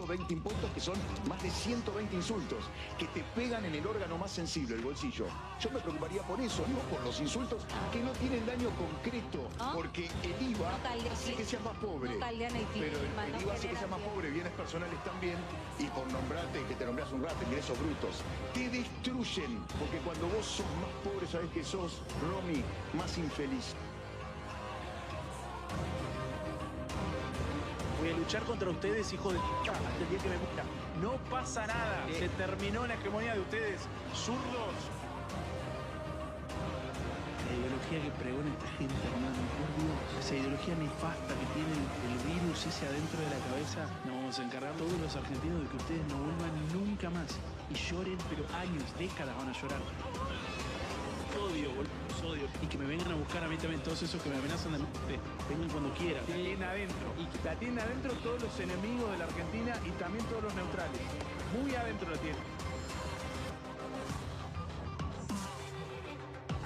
120 impuestos, que son más de 120 insultos, que te pegan en el órgano más sensible, el bolsillo. Yo me preocuparía por eso, no por los insultos que no tienen daño concreto, porque el IVA hace que seas más pobre, pero el IVA hace que seas más pobre, bienes personales también, y por nombrarte, que te nombras un rato, ingresos brutos, te destruyen, porque cuando vos sos más pobre, sabés que sos, Romy, más infeliz. Voy a luchar contra ustedes, hijos de puta, hasta el día que me muera. No pasa nada. Se terminó la hegemonía de ustedes, zurdos. La ideología que pregona esta gente, hermano, por Dios. Esa ideología nefasta que tiene el virus ese adentro de la cabeza. Nos vamos a encargar todos los argentinos de que ustedes no vuelvan nunca más. Y lloren, pero años, décadas van a llorar. Odio, boludo, odio. Y que me vengan a buscar a mí también todos esos que me amenazan de muerte. Vengan cuando quieran. La tienen adentro. Y la tienen adentro todos los enemigos de la Argentina y también todos los neutrales. Muy adentro la tienen.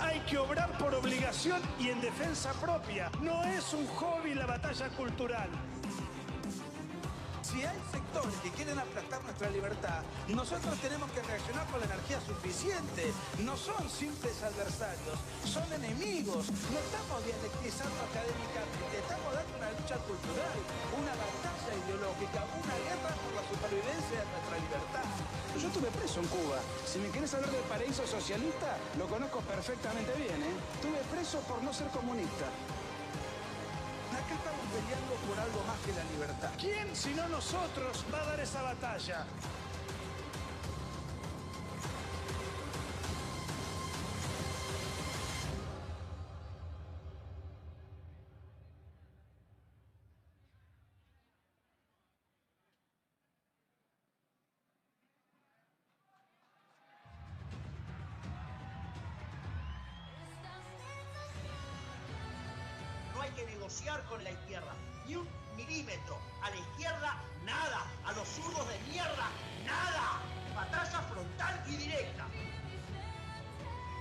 Hay que obrar por obligación y en defensa propia. No es un hobby la batalla cultural. Si hay sectores que quieren aplastar nuestra libertad, nosotros tenemos que reaccionar con la energía suficiente. No son simples adversarios, son enemigos. No estamos dialectizando académicamente, estamos dando una lucha cultural, una batalla ideológica, una guerra por la supervivencia de nuestra libertad. Yo estuve preso en Cuba. Si me quieres hablar del paraíso socialista, lo conozco perfectamente bien, ¿eh? Estuve preso por no ser comunista. Acá estamos peleando por algo más que la libertad. ¿Quién, si no nosotros, va a dar esa batalla? Hay que negociar con la izquierda, ni un milímetro. A la izquierda, nada. A los zurdos de mierda, nada. Batalla frontal y directa.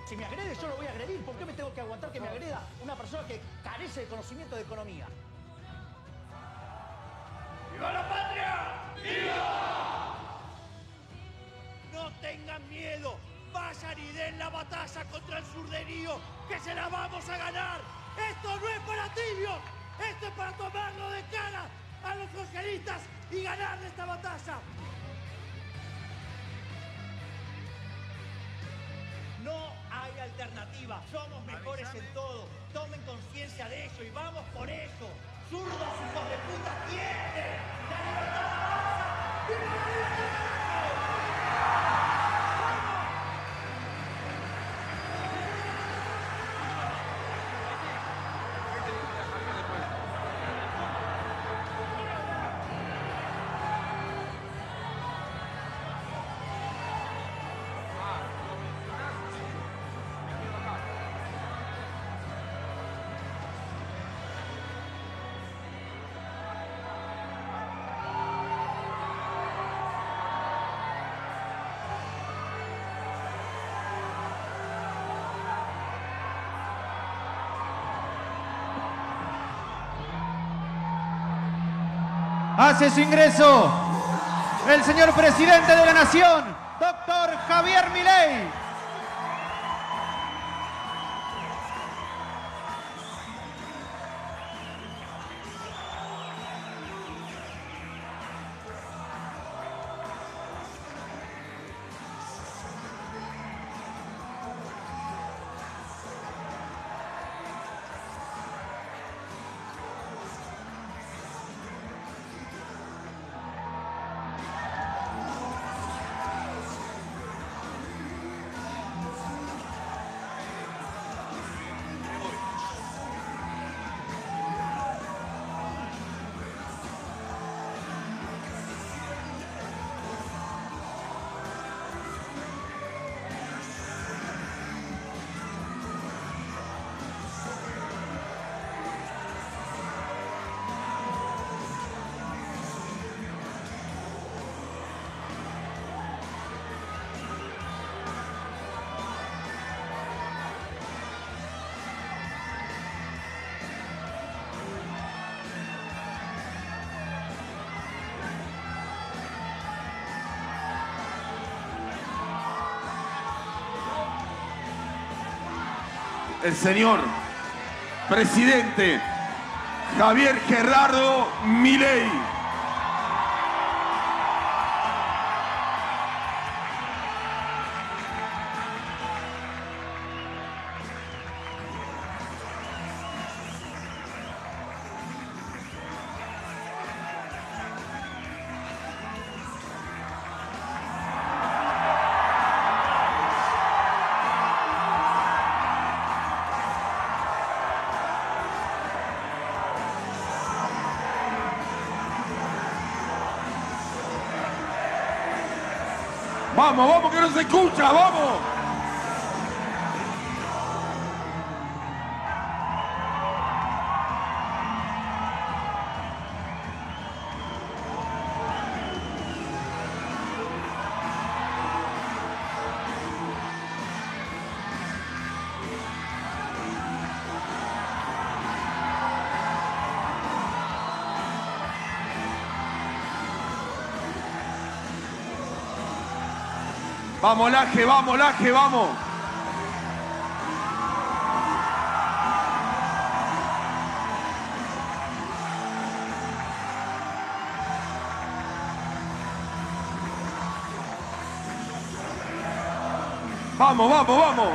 Si me agrede, yo lo voy a agredir. ¿Por qué me tengo que aguantar que me agreda una persona que carece de conocimiento de economía? ¡Viva la patria! ¡Viva! No tengan miedo. Vayan y den la batalla contra el surderío, que se la vamos a ganar. Esto no es para tibios, esto es para tomarlo de cara a los socialistas y ganar esta batalla. No hay alternativa, somos mejores en todo. Tomen conciencia de eso y vamos por eso. Zurdos, hijos de puta, ¡tienden! ¡La libertad avanza! ¡Viva la libertad! Hace su ingreso el señor presidente de la Nación, doctor Javier Milei. el señor presidente Javier Gerardo Milei. Vamos, vamos, que no se escucha, vamos. Vamos, Laje, vamos, Laje, vamos. Vamos, vamos, vamos.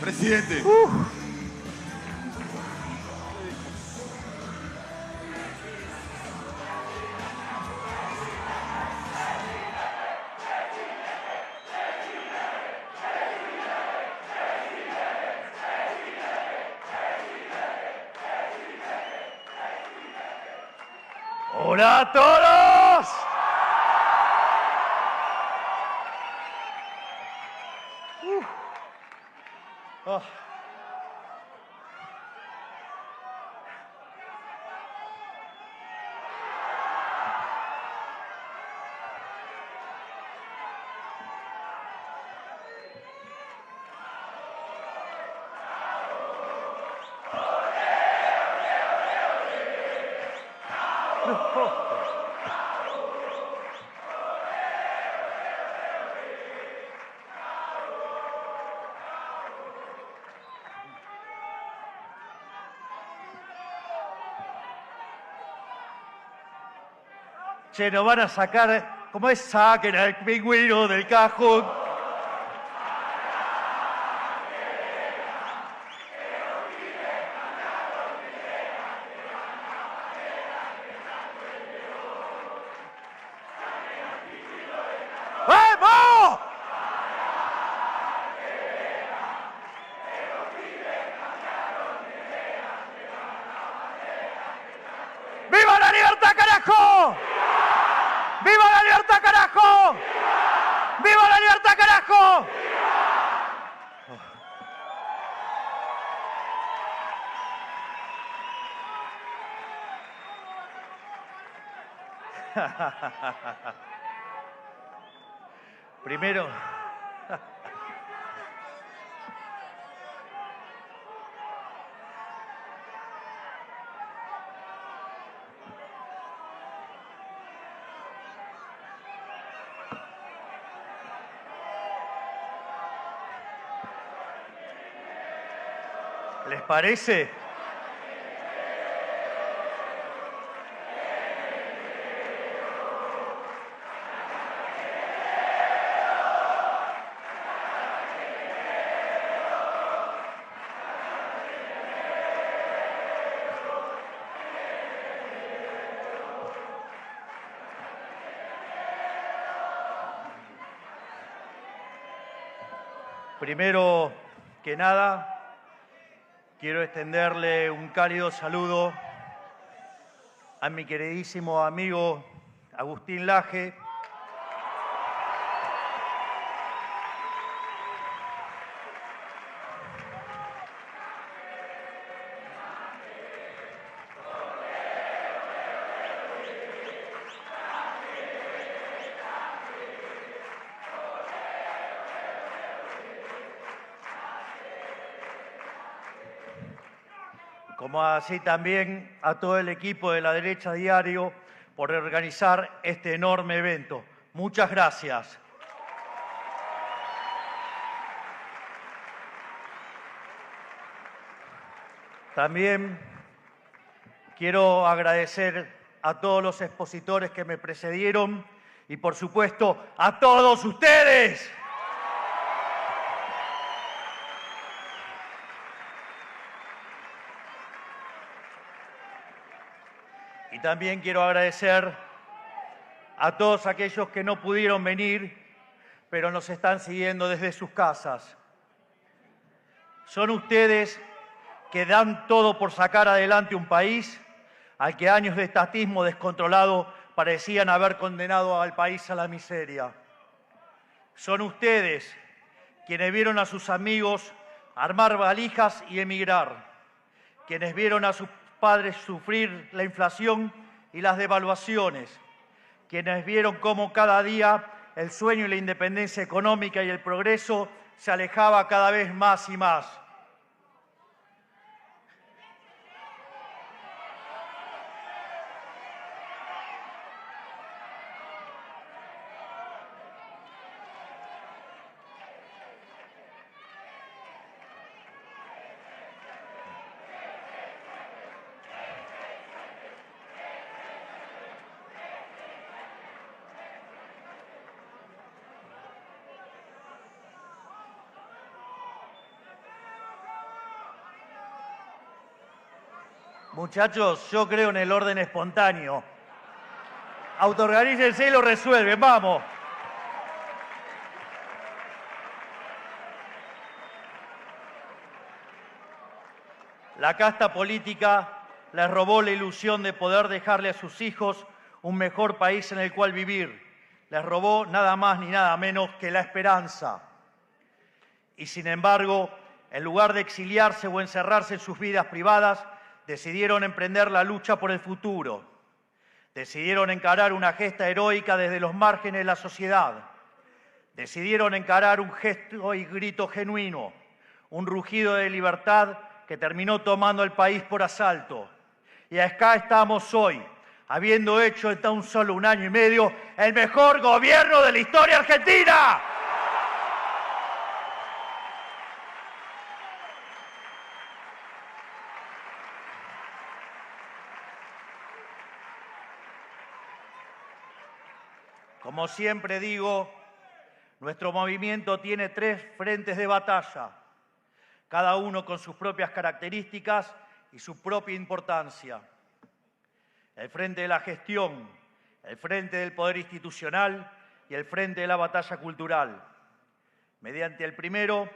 Presidente. ¡Hola a todos! Oh. Che, nos van a sacar, ¿cómo es? Saquen al pingüino del cajón. ¡Vamos! ¡Viva la libertad, carajo! ¡Viva la libertad, carajo! ¡Viva la libertad, carajo! Primero, ¿les parece? Primero que nada, quiero extenderle un cálido saludo a mi queridísimo amigo Agustín Laje, como así también a todo el equipo de La Derecha Diario por organizar este enorme evento. Muchas gracias. También quiero agradecer a todos los expositores que me precedieron y, por supuesto, a todos ustedes. Y también quiero agradecer a todos aquellos que no pudieron venir, pero nos están siguiendo desde sus casas. Son ustedes que dan todo por sacar adelante un país al que años de estatismo descontrolado parecían haber condenado al país a la miseria. Son ustedes quienes vieron a sus amigos armar valijas y emigrar, quienes vieron a sus padres sufrir la inflación y las devaluaciones, quienes vieron cómo cada día el sueño y la independencia económica y el progreso se alejaba cada vez más y más. Muchachos, yo creo en el orden espontáneo. Autoorganícense y lo resuelven, vamos. La casta política les robó la ilusión de poder dejarle a sus hijos un mejor país en el cual vivir. Les robó nada más ni nada menos que la esperanza. Y sin embargo, en lugar de exiliarse o encerrarse en sus vidas privadas, decidieron emprender la lucha por el futuro. Decidieron encarar una gesta heroica desde los márgenes de la sociedad. Decidieron encarar un gesto y grito genuino, un rugido de libertad que terminó tomando el país por asalto. Y acá estamos hoy, habiendo hecho en tan solo un año y medio el mejor gobierno de la historia argentina. Como siempre digo, nuestro movimiento tiene 3 frentes de batalla, cada uno con sus propias características y su propia importancia. El frente de la gestión, el frente del poder institucional y el frente de la batalla cultural. Mediante el primero,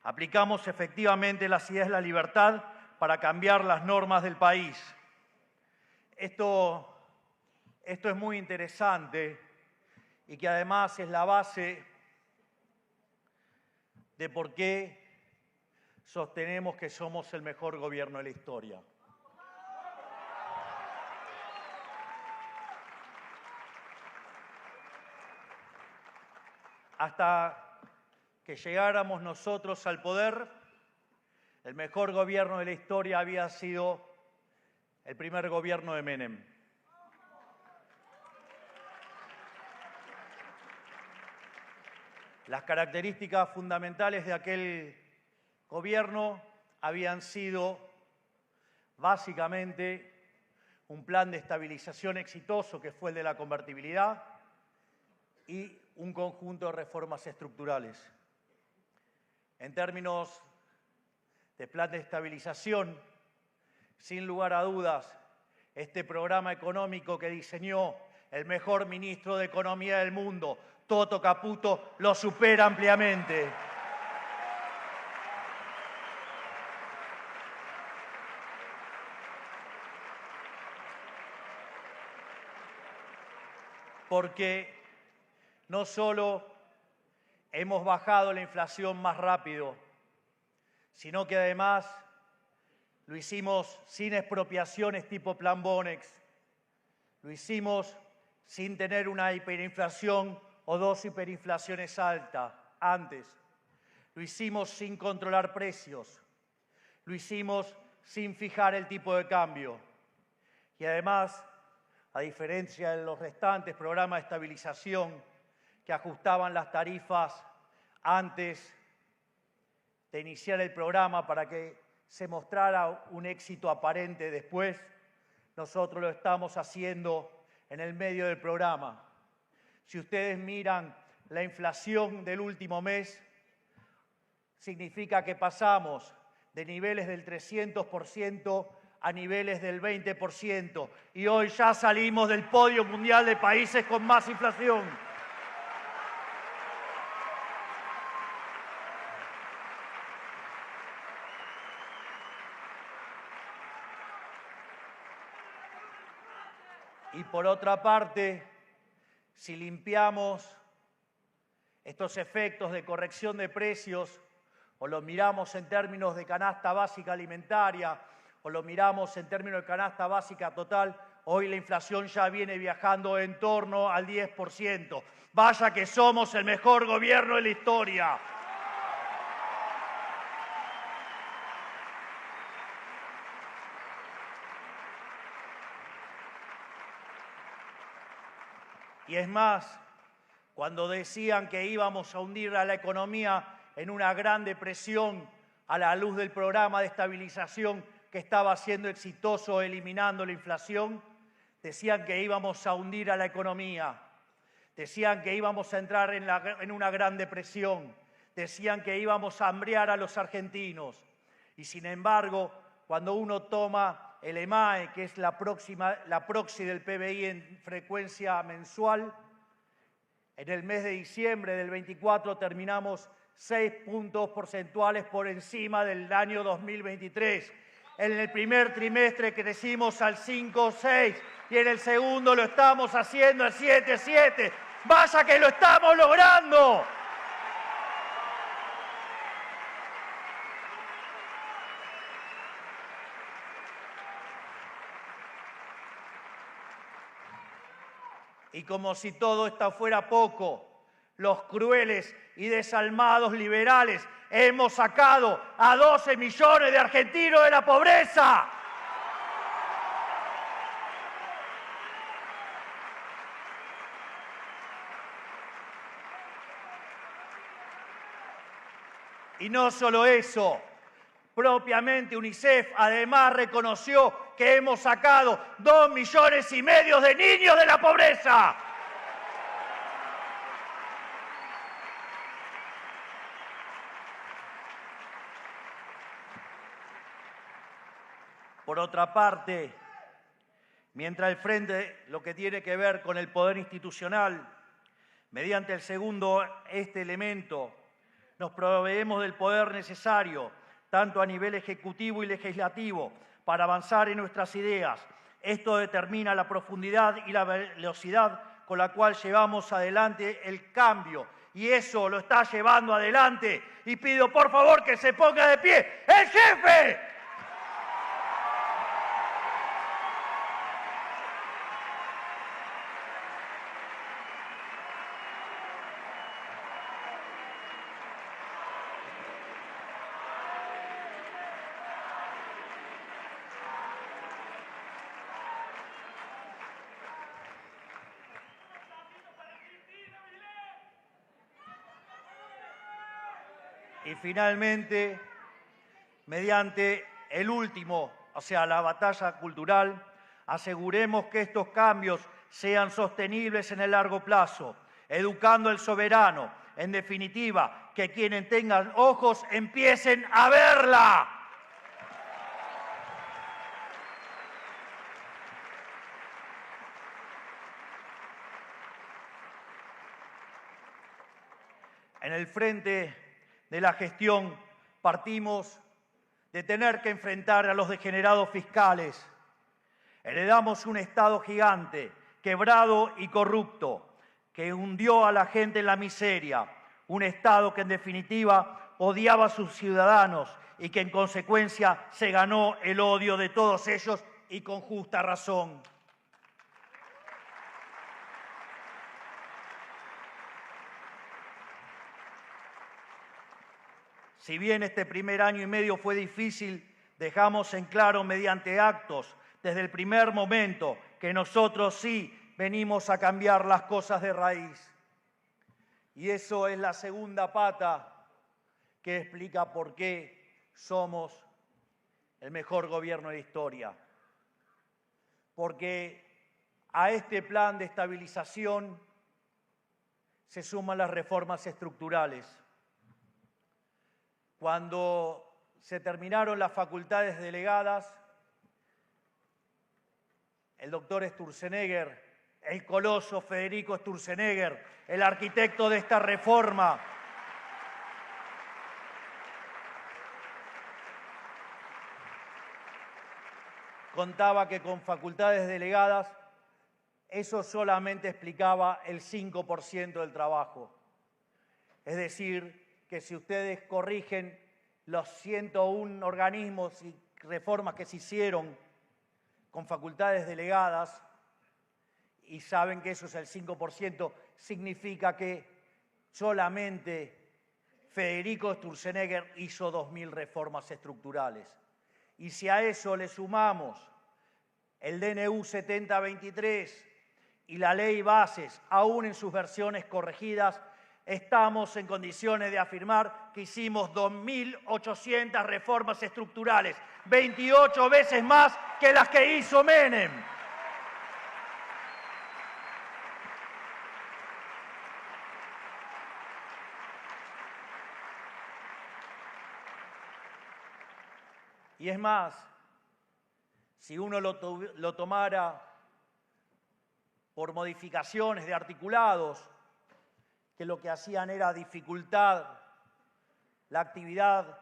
aplicamos efectivamente las ideas de la libertad para cambiar las normas del país. Esto es muy interesante y que además es la base de por qué sostenemos que somos el mejor gobierno de la historia. Hasta que llegáramos nosotros al poder, el mejor gobierno de la historia había sido el primer gobierno de Menem. Las características fundamentales de aquel gobierno habían sido básicamente un plan de estabilización exitoso que fue el de la convertibilidad y un conjunto de reformas estructurales. En términos de plan de estabilización, sin lugar a dudas, este programa económico que diseñó el mejor ministro de Economía del mundo, Toto Caputo, lo supera ampliamente. porque no solo hemos bajado la inflación más rápido, sino que además lo hicimos sin expropiaciones tipo Plan Bonex, lo hicimos sin tener una hiperinflación o dos hiperinflaciones altas antes, lo hicimos sin controlar precios, lo hicimos sin fijar el tipo de cambio y además, a diferencia de los restantes programas de estabilización que ajustaban las tarifas antes de iniciar el programa para que se mostrara un éxito aparente después, nosotros lo estamos haciendo en el medio del programa. Si ustedes miran la inflación del último mes, significa que pasamos de niveles del 300% a niveles del 20%, y hoy ya salimos del podio mundial de países con más inflación. Y por otra parte, si limpiamos estos efectos de corrección de precios, o lo miramos en términos de canasta básica alimentaria, o lo miramos en términos de canasta básica total, hoy la inflación ya viene viajando en torno al 10%. Vaya que somos el mejor gobierno de la historia. Y es más, cuando decían que íbamos a hundir a la economía en una gran depresión a la luz del programa de estabilización que estaba siendo exitoso eliminando la inflación, decían que íbamos a hundir a la economía, decían que íbamos a entrar en una gran depresión, decían que íbamos a hambrear a los argentinos. Y sin embargo, cuando uno toma el EMAE, que es la proxy del PBI en frecuencia mensual, en el mes de diciembre del 24 terminamos 6 puntos porcentuales por encima del año 2023. En el primer trimestre crecimos al 5,6 y en el segundo lo estamos haciendo al 7,7. ¡Vaya que lo estamos logrando! Y como si todo esto fuera poco, los crueles y desalmados liberales hemos sacado a 12 millones de argentinos de la pobreza. Y no solo eso, propiamente UNICEF además reconoció que hemos sacado 2,5 millones de niños de la pobreza. Por otra parte, mientras el Frente, lo que tiene que ver con el poder institucional, mediante el segundo elemento, nos proveemos del poder necesario, tanto a nivel ejecutivo y legislativo, para avanzar en nuestras ideas. Esto determina la profundidad y la velocidad con la cual llevamos adelante el cambio. Y eso lo está llevando adelante. Y pido por favor que se ponga de pie el jefe. Y finalmente, mediante el último, o sea, la batalla cultural, aseguremos que estos cambios sean sostenibles en el largo plazo, educando al soberano, en definitiva, que quienes tengan ojos empiecen a verla. En el frente de la gestión partimos de tener que enfrentar a los degenerados fiscales. Heredamos un Estado gigante, quebrado y corrupto, que hundió a la gente en la miseria, un Estado que en definitiva odiaba a sus ciudadanos y que en consecuencia se ganó el odio de todos ellos y con justa razón. Si bien este primer año y medio fue difícil, dejamos en claro mediante actos desde el primer momento que nosotros sí venimos a cambiar las cosas de raíz. Y eso es la segunda pata que explica por qué somos el mejor gobierno de la historia. Porque a este plan de estabilización se suman las reformas estructurales. Cuando se terminaron las facultades delegadas, el doctor Sturzenegger, el coloso Federico Sturzenegger, el arquitecto de esta reforma, contaba que con facultades delegadas eso solamente explicaba el 5% del trabajo. Es decir, que si ustedes corrigen los 101 organismos y reformas que se hicieron con facultades delegadas y saben que eso es el 5%, significa que solamente Federico Sturzenegger hizo 2.000 reformas estructurales. Y si a eso le sumamos el DNU 7023 y la ley Bases, aún en sus versiones corregidas, estamos en condiciones de afirmar que hicimos 2.800 reformas estructurales, 28 veces más que las que hizo Menem. Y es más, si uno lo tomara por modificaciones de articulados, que lo que hacían era dificultar la actividad,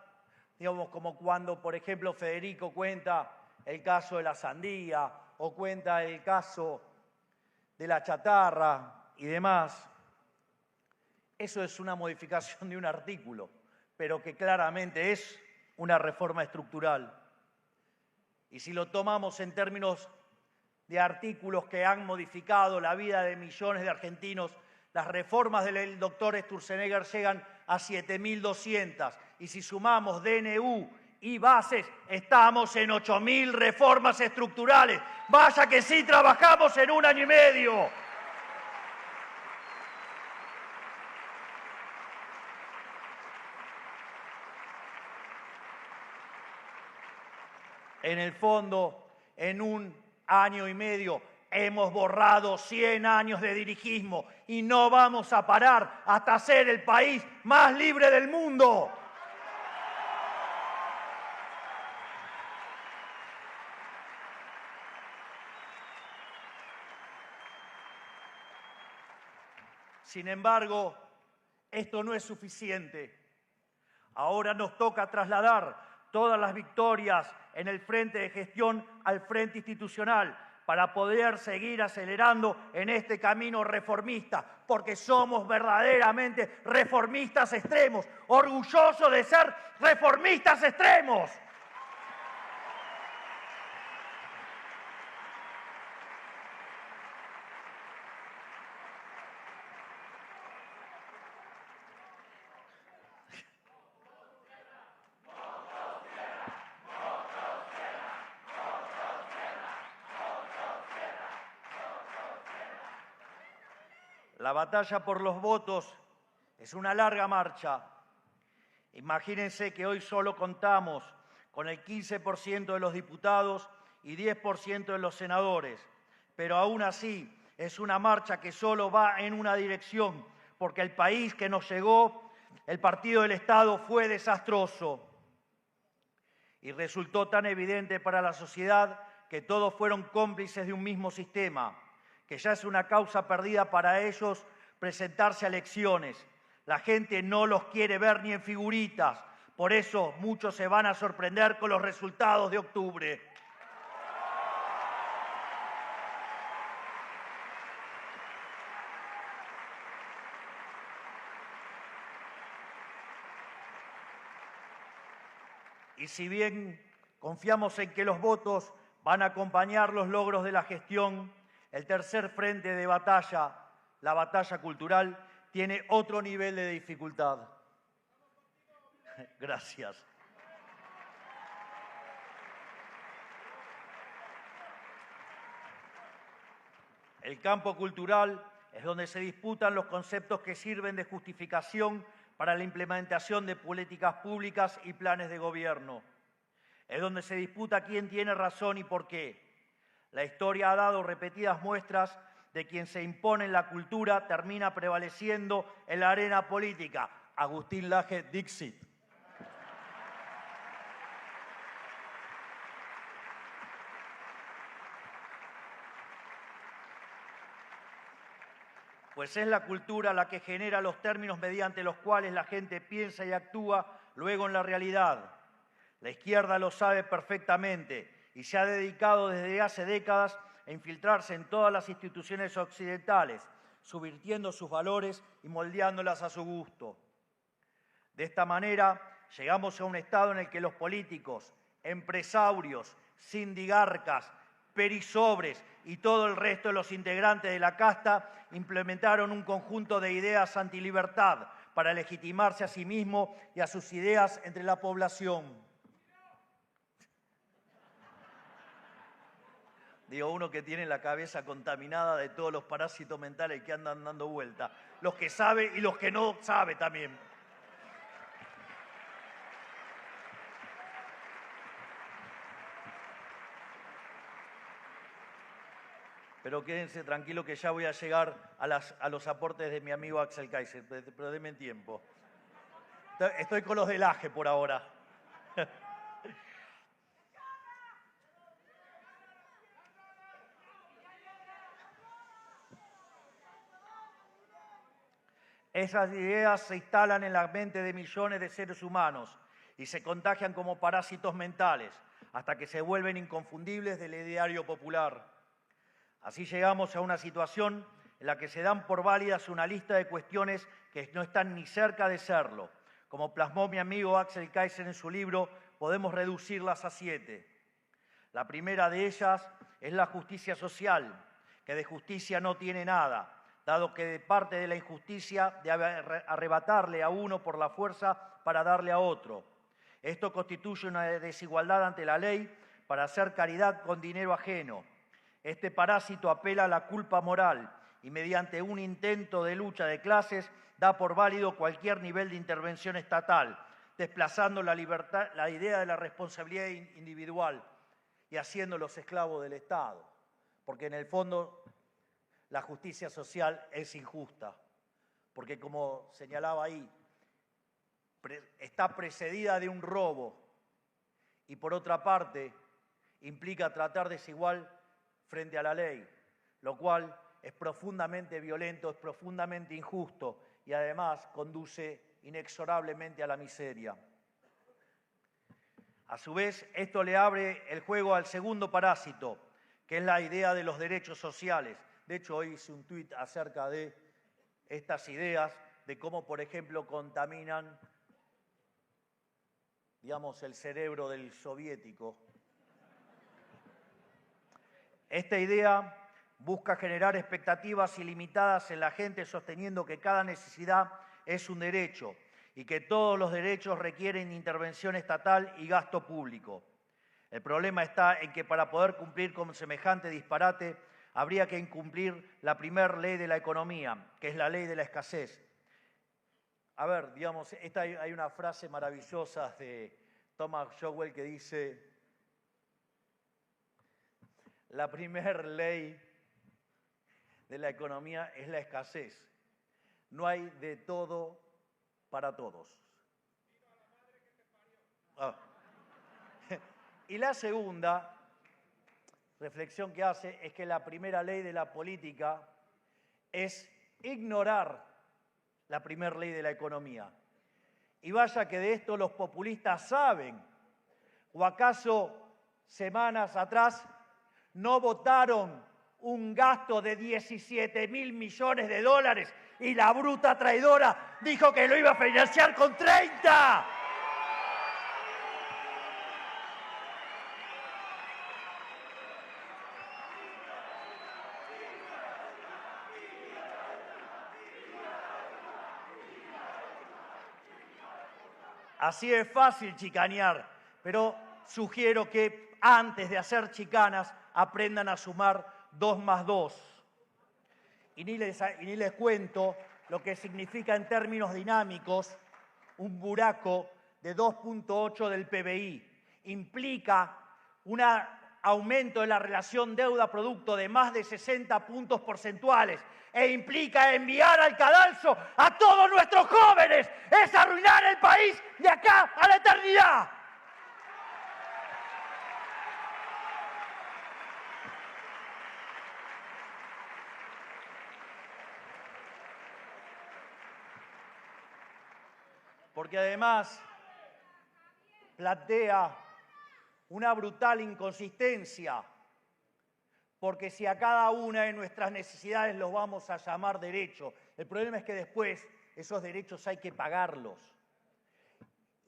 digamos, como cuando, por ejemplo, Federico cuenta el caso de la sandía o cuenta el caso de la chatarra y demás. Eso es una modificación de un artículo, pero que claramente es una reforma estructural. Y si lo tomamos en términos de artículos que han modificado la vida de millones de argentinos, las reformas del doctor Sturzenegger llegan a 7.200. Y si sumamos DNU y Bases, estamos en 8.000 reformas estructurales. ¡Vaya que sí trabajamos en un año y medio! En el fondo, en un año y medio, hemos borrado 100 años de dirigismo y no vamos a parar hasta ser el país más libre del mundo. Sin embargo, esto no es suficiente. Ahora nos toca trasladar todas las victorias en el frente de gestión al frente institucional para poder seguir acelerando en este camino reformista, porque somos verdaderamente reformistas extremos, orgullosos de ser reformistas extremos. La batalla por los votos es una larga marcha. Imagínense que hoy solo contamos con el 15% de los diputados y 10% de los senadores, pero aún así es una marcha que solo va en una dirección, porque el país que nos llegó, el partido del Estado, fue desastroso. Y resultó tan evidente para la sociedad que todos fueron cómplices de un mismo sistema, que ya es una causa perdida para ellos presentarse a elecciones. La gente no los quiere ver ni en figuritas, por eso muchos se van a sorprender con los resultados de octubre. Y si bien confiamos en que los votos van a acompañar los logros de la gestión, el tercer frente de batalla, la batalla cultural, tiene otro nivel de dificultad. Gracias. El campo cultural es donde se disputan los conceptos que sirven de justificación para la implementación de políticas públicas y planes de gobierno. Es donde se disputa quién tiene razón y por qué. La historia ha dado repetidas muestras de quien se impone en la cultura termina prevaleciendo en la arena política. Agustín Laje, Dixit. Pues es la cultura la que genera los términos mediante los cuales la gente piensa y actúa luego en la realidad. La izquierda lo sabe perfectamente y se ha dedicado desde hace décadas a infiltrarse en todas las instituciones occidentales, subvirtiendo sus valores y moldeándolas a su gusto. De esta manera, llegamos a un estado en el que los políticos, empresarios, sindigarcas, perisobres y todo el resto de los integrantes de la casta implementaron un conjunto de ideas antilibertad para legitimarse a sí mismo y a sus ideas entre la población. Digo, uno que tiene la cabeza contaminada de todos los parásitos mentales que andan dando vuelta. Los que sabe y los que no sabe también. Pero quédense tranquilos que ya voy a llegar a los aportes de mi amigo Axel Kaiser, pero denme tiempo. Estoy con los del AGE por ahora. Esas ideas se instalan en la mente de millones de seres humanos y se contagian como parásitos mentales hasta que se vuelven inconfundibles del ideario popular. Así llegamos a una situación en la que se dan por válidas una lista de cuestiones que no están ni cerca de serlo. Como plasmó mi amigo Axel Kaiser en su libro, podemos reducirlas a 7. La primera de ellas es la justicia social, que de justicia no tiene nada, dado que de parte de la injusticia debe arrebatarle a uno por la fuerza para darle a otro. Esto constituye una desigualdad ante la ley para hacer caridad con dinero ajeno. Este parásito apela a la culpa moral y mediante un intento de lucha de clases da por válido cualquier nivel de intervención estatal, desplazando la idea de la responsabilidad individual y haciéndolos esclavos del Estado. Porque en el fondo la justicia social es injusta, porque como señalaba ahí, está precedida de un robo y por otra parte implica tratar desigual frente a la ley, lo cual es profundamente violento, es profundamente injusto y además conduce inexorablemente a la miseria. A su vez, esto le abre el juego al segundo parásito, que es la idea de los derechos sociales. De hecho, hoy hice un tuit acerca de estas ideas, de cómo, por ejemplo, contaminan, digamos, el cerebro del soviético. Esta idea busca generar expectativas ilimitadas en la gente, sosteniendo que cada necesidad es un derecho y que todos los derechos requieren intervención estatal y gasto público. El problema está en que para poder cumplir con semejante disparate habría que incumplir la primera ley de la economía, que es la ley de la escasez. A ver, digamos, hay una frase maravillosa de Thomas Sowell que dice: la primera ley de la economía es la escasez. No hay de todo para todos. Ah. Y la segunda reflexión que hace es que la primera ley de la política es ignorar la primera ley de la economía. Y vaya que de esto los populistas saben. ¿O acaso semanas atrás no votaron un gasto de 17.000 millones de dólares y la bruta traidora dijo que lo iba a financiar con 30? Así es fácil chicanear, pero sugiero que antes de hacer chicanas aprendan a sumar 2 más 2. Y ni les cuento lo que significa en términos dinámicos un buraco de 2.8 del PBI. Implica un aumento de la relación deuda-producto de más de 60 puntos porcentuales e implica enviar al cadalso a todos nuestros jóvenes. Es arruinar el país de acá a la eternidad. Porque además plantea una brutal inconsistencia, porque si a cada una de nuestras necesidades los vamos a llamar derecho, el problema es que después esos derechos hay que pagarlos.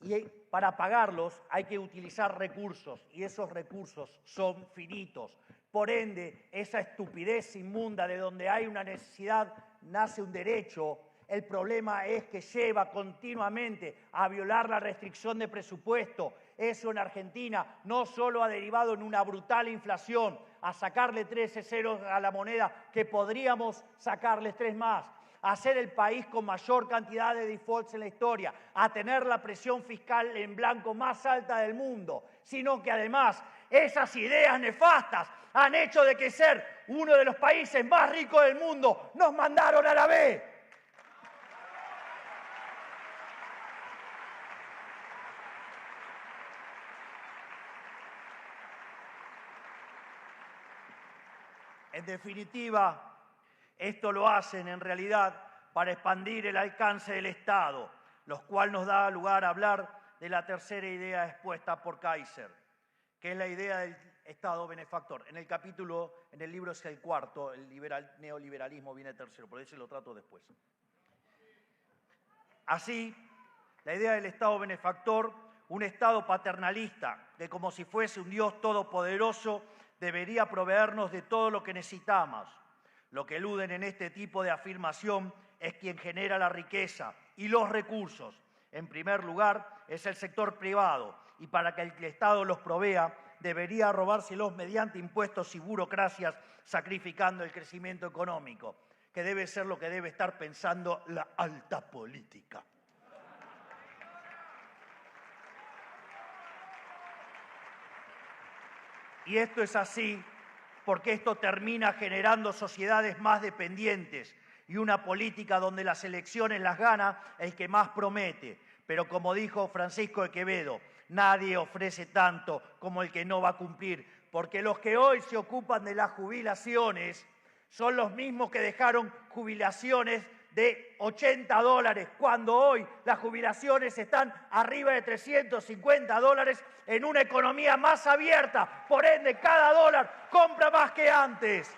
Y para pagarlos hay que utilizar recursos, y esos recursos son finitos. Por ende, esa estupidez inmunda de donde hay una necesidad nace un derecho. El problema es que lleva continuamente a violar la restricción de presupuesto. Eso en Argentina no solo ha derivado en una brutal inflación, a sacarle 13 ceros a la moneda, que podríamos sacarles 3 más, a ser el país con mayor cantidad de defaults en la historia, a tener la presión fiscal en blanco más alta del mundo, sino que además esas ideas nefastas han hecho de que ser uno de los países más ricos del mundo nos mandaron a la B. En definitiva, esto lo hacen en realidad para expandir el alcance del Estado, lo cual nos da lugar a hablar de la tercera idea expuesta por Kaiser, que es la idea del Estado benefactor. En el libro es el cuarto, el neoliberalismo viene tercero, por eso lo trato después. Así, la idea del Estado benefactor, un Estado paternalista, que como si fuese un Dios todopoderoso, debería proveernos de todo lo que necesitamos. Lo que eluden en este tipo de afirmación es quien genera la riqueza y los recursos. En primer lugar, es el sector privado, y para que el Estado los provea, debería robárselos mediante impuestos y burocracias, sacrificando el crecimiento económico, que debe ser lo que debe estar pensando la alta política. Y esto es así porque esto termina generando sociedades más dependientes y una política donde las elecciones las gana el que más promete. Pero como dijo Francisco de Quevedo, nadie ofrece tanto como el que no va a cumplir, porque los que hoy se ocupan de las jubilaciones son los mismos que dejaron jubilaciones de $80, cuando hoy las jubilaciones están arriba de $350 en una economía más abierta. Por ende, cada dólar compra más que antes.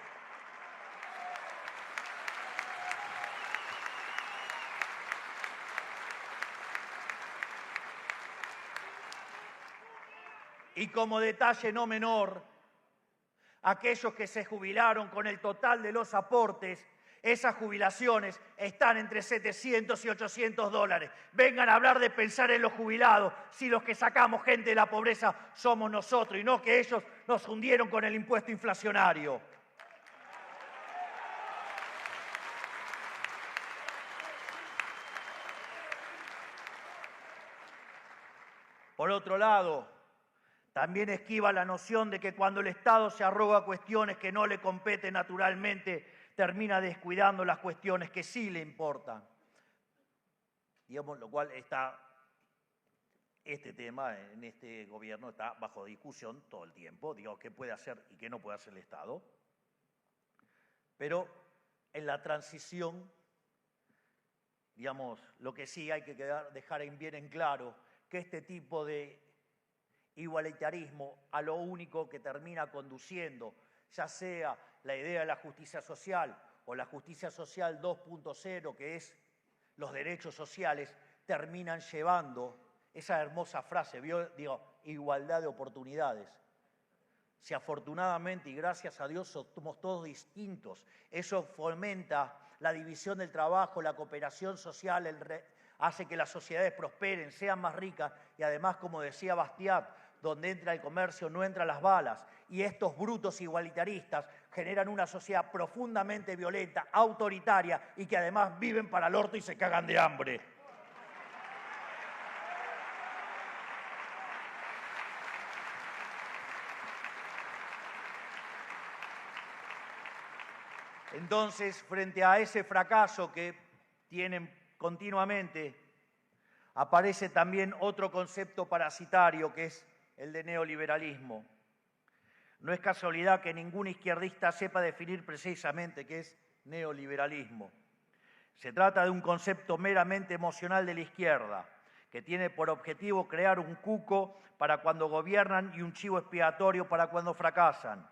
Y como detalle no menor, aquellos que se jubilaron con el total de los aportes, esas jubilaciones están entre $700 y $800. Vengan a hablar de pensar en los jubilados, si los que sacamos gente de la pobreza somos nosotros y no que ellos nos hundieron con el impuesto inflacionario. Por otro lado, también esquiva la noción de que cuando el Estado se arroga cuestiones que no le competen naturalmente, termina descuidando las cuestiones que sí le importan. Digamos, lo cual este tema en este gobierno está bajo discusión todo el tiempo. Digo, qué puede hacer y qué no puede hacer el Estado. Pero en la transición, digamos, lo que sí hay que dejar bien en claro, que este tipo de igualitarismo a lo único que termina conduciendo, ya sea la idea de la justicia social o la justicia social 2.0, que es los derechos sociales, terminan llevando esa hermosa frase, digo, igualdad de oportunidades. Si afortunadamente y gracias a Dios somos todos distintos, eso fomenta la división del trabajo, la cooperación social, hace que las sociedades prosperen, sean más ricas y además, como decía Bastiat, donde entra el comercio no entran las balas. Y estos brutos igualitaristas generan una sociedad profundamente violenta, autoritaria y que además viven para el orto y se cagan de hambre. Entonces, frente a ese fracaso que tienen continuamente, aparece también otro concepto parasitario que es el de neoliberalismo. No es casualidad que ningún izquierdista sepa definir precisamente qué es neoliberalismo. Se trata de un concepto meramente emocional de la izquierda, que tiene por objetivo crear un cuco para cuando gobiernan y un chivo expiatorio para cuando fracasan,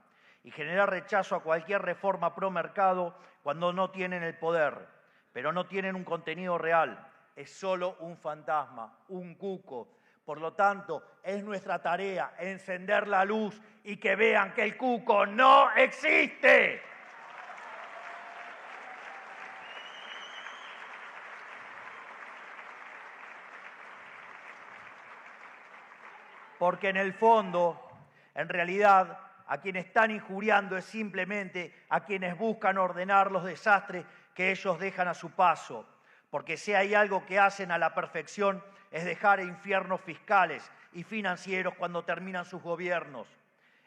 y generar rechazo a cualquier reforma pro mercado cuando no tienen el poder, pero no tienen un contenido real. Es solo un fantasma, un cuco. Por lo tanto, es nuestra tarea encender la luz y que vean que el cuco no existe. Porque en el fondo, en realidad, a quienes están injuriando es simplemente a quienes buscan ordenar los desastres que ellos dejan a su paso. Porque si hay algo que hacen a la perfección es dejar infiernos fiscales y financieros cuando terminan sus gobiernos.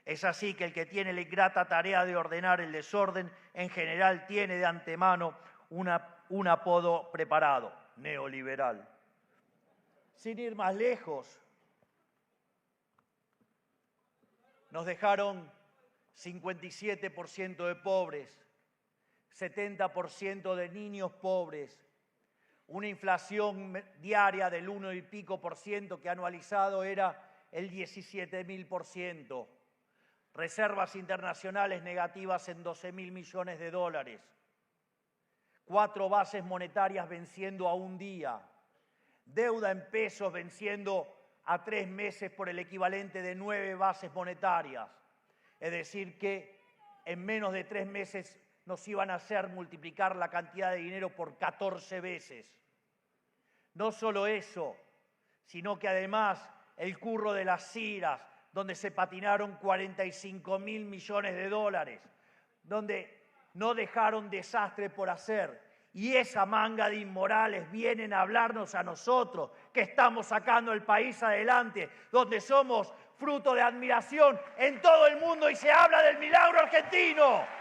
Es así que el que tiene la ingrata tarea de ordenar el desorden, en general tiene de antemano un apodo preparado, neoliberal. Sin ir más lejos, nos dejaron 57% de pobres, 70% de niños pobres, una inflación diaria del 1 y pico por ciento que anualizado era el 17.000%, reservas internacionales negativas en 12.000 millones de dólares, 4 bases monetarias venciendo a un día, deuda en pesos venciendo a 3 meses por el equivalente de 9 bases monetarias. Es decir, que en menos de 3 meses nos iban a hacer multiplicar la cantidad de dinero por 14 veces. No solo eso, sino que además el curro de las CIRAS, donde se patinaron 45.000 millones de dólares, donde no dejaron desastre por hacer. Y esa manga de inmorales vienen a hablarnos a nosotros, que estamos sacando el país adelante, donde somos fruto de admiración en todo el mundo y se habla del milagro argentino.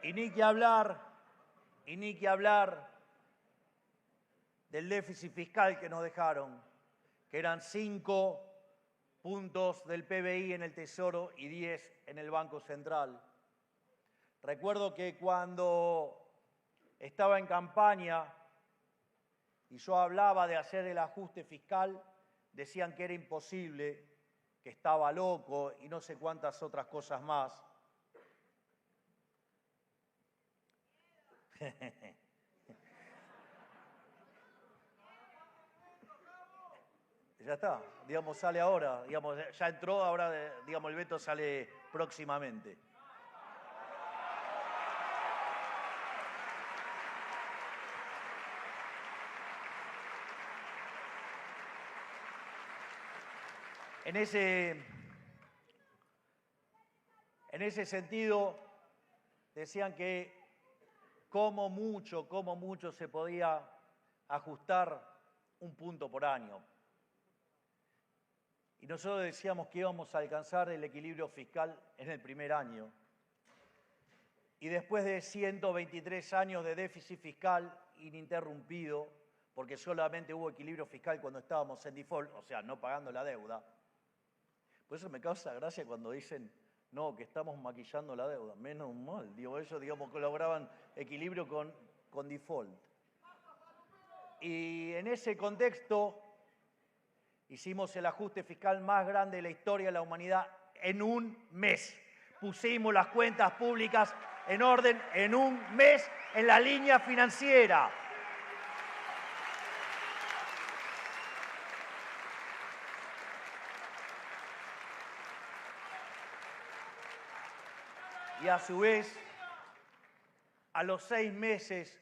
Y ni que hablar del déficit fiscal que nos dejaron, que eran 5 puntos del PBI en el Tesoro y 10 en el Banco Central. Recuerdo que cuando estaba en campaña y yo hablaba de hacer el ajuste fiscal, decían que era imposible, que estaba loco y no sé cuántas otras cosas más. Ya está, digamos, sale ahora, digamos, ya entró, ahora, digamos, el veto sale próximamente. En ese sentido, decían que como mucho se podía ajustar 1 punto por año. Y nosotros decíamos que íbamos a alcanzar el equilibrio fiscal en el primer año. Y después de 123 años de déficit fiscal ininterrumpido, porque solamente hubo equilibrio fiscal cuando estábamos en default, o sea, no pagando la deuda. Por eso me causa gracia cuando dicen, no, que estamos maquillando la deuda. Menos mal, digo, ellos, digamos, que lograban equilibrio con default. Y en ese contexto hicimos el ajuste fiscal más grande de la historia de la humanidad en 1 mes. pusimos las cuentas públicas en orden en un mes en la línea financiera. Y a su vez, a los 6 meses,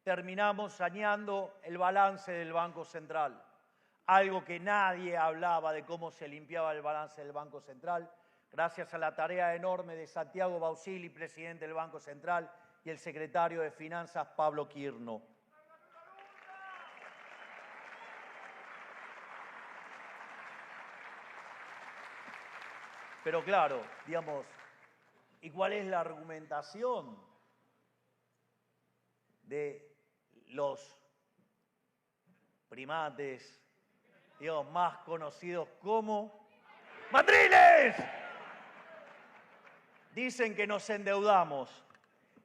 terminamos saneando el balance del Banco Central. Algo que nadie hablaba de cómo se limpiaba el balance del Banco Central, gracias a la tarea enorme de Santiago Bausili, presidente del Banco Central, y el secretario de Finanzas, Pablo Quirno. Pero claro, digamos, ¿y cuál es la argumentación de los primates, digamos, más conocidos como ¡matriles! Dicen que nos endeudamos.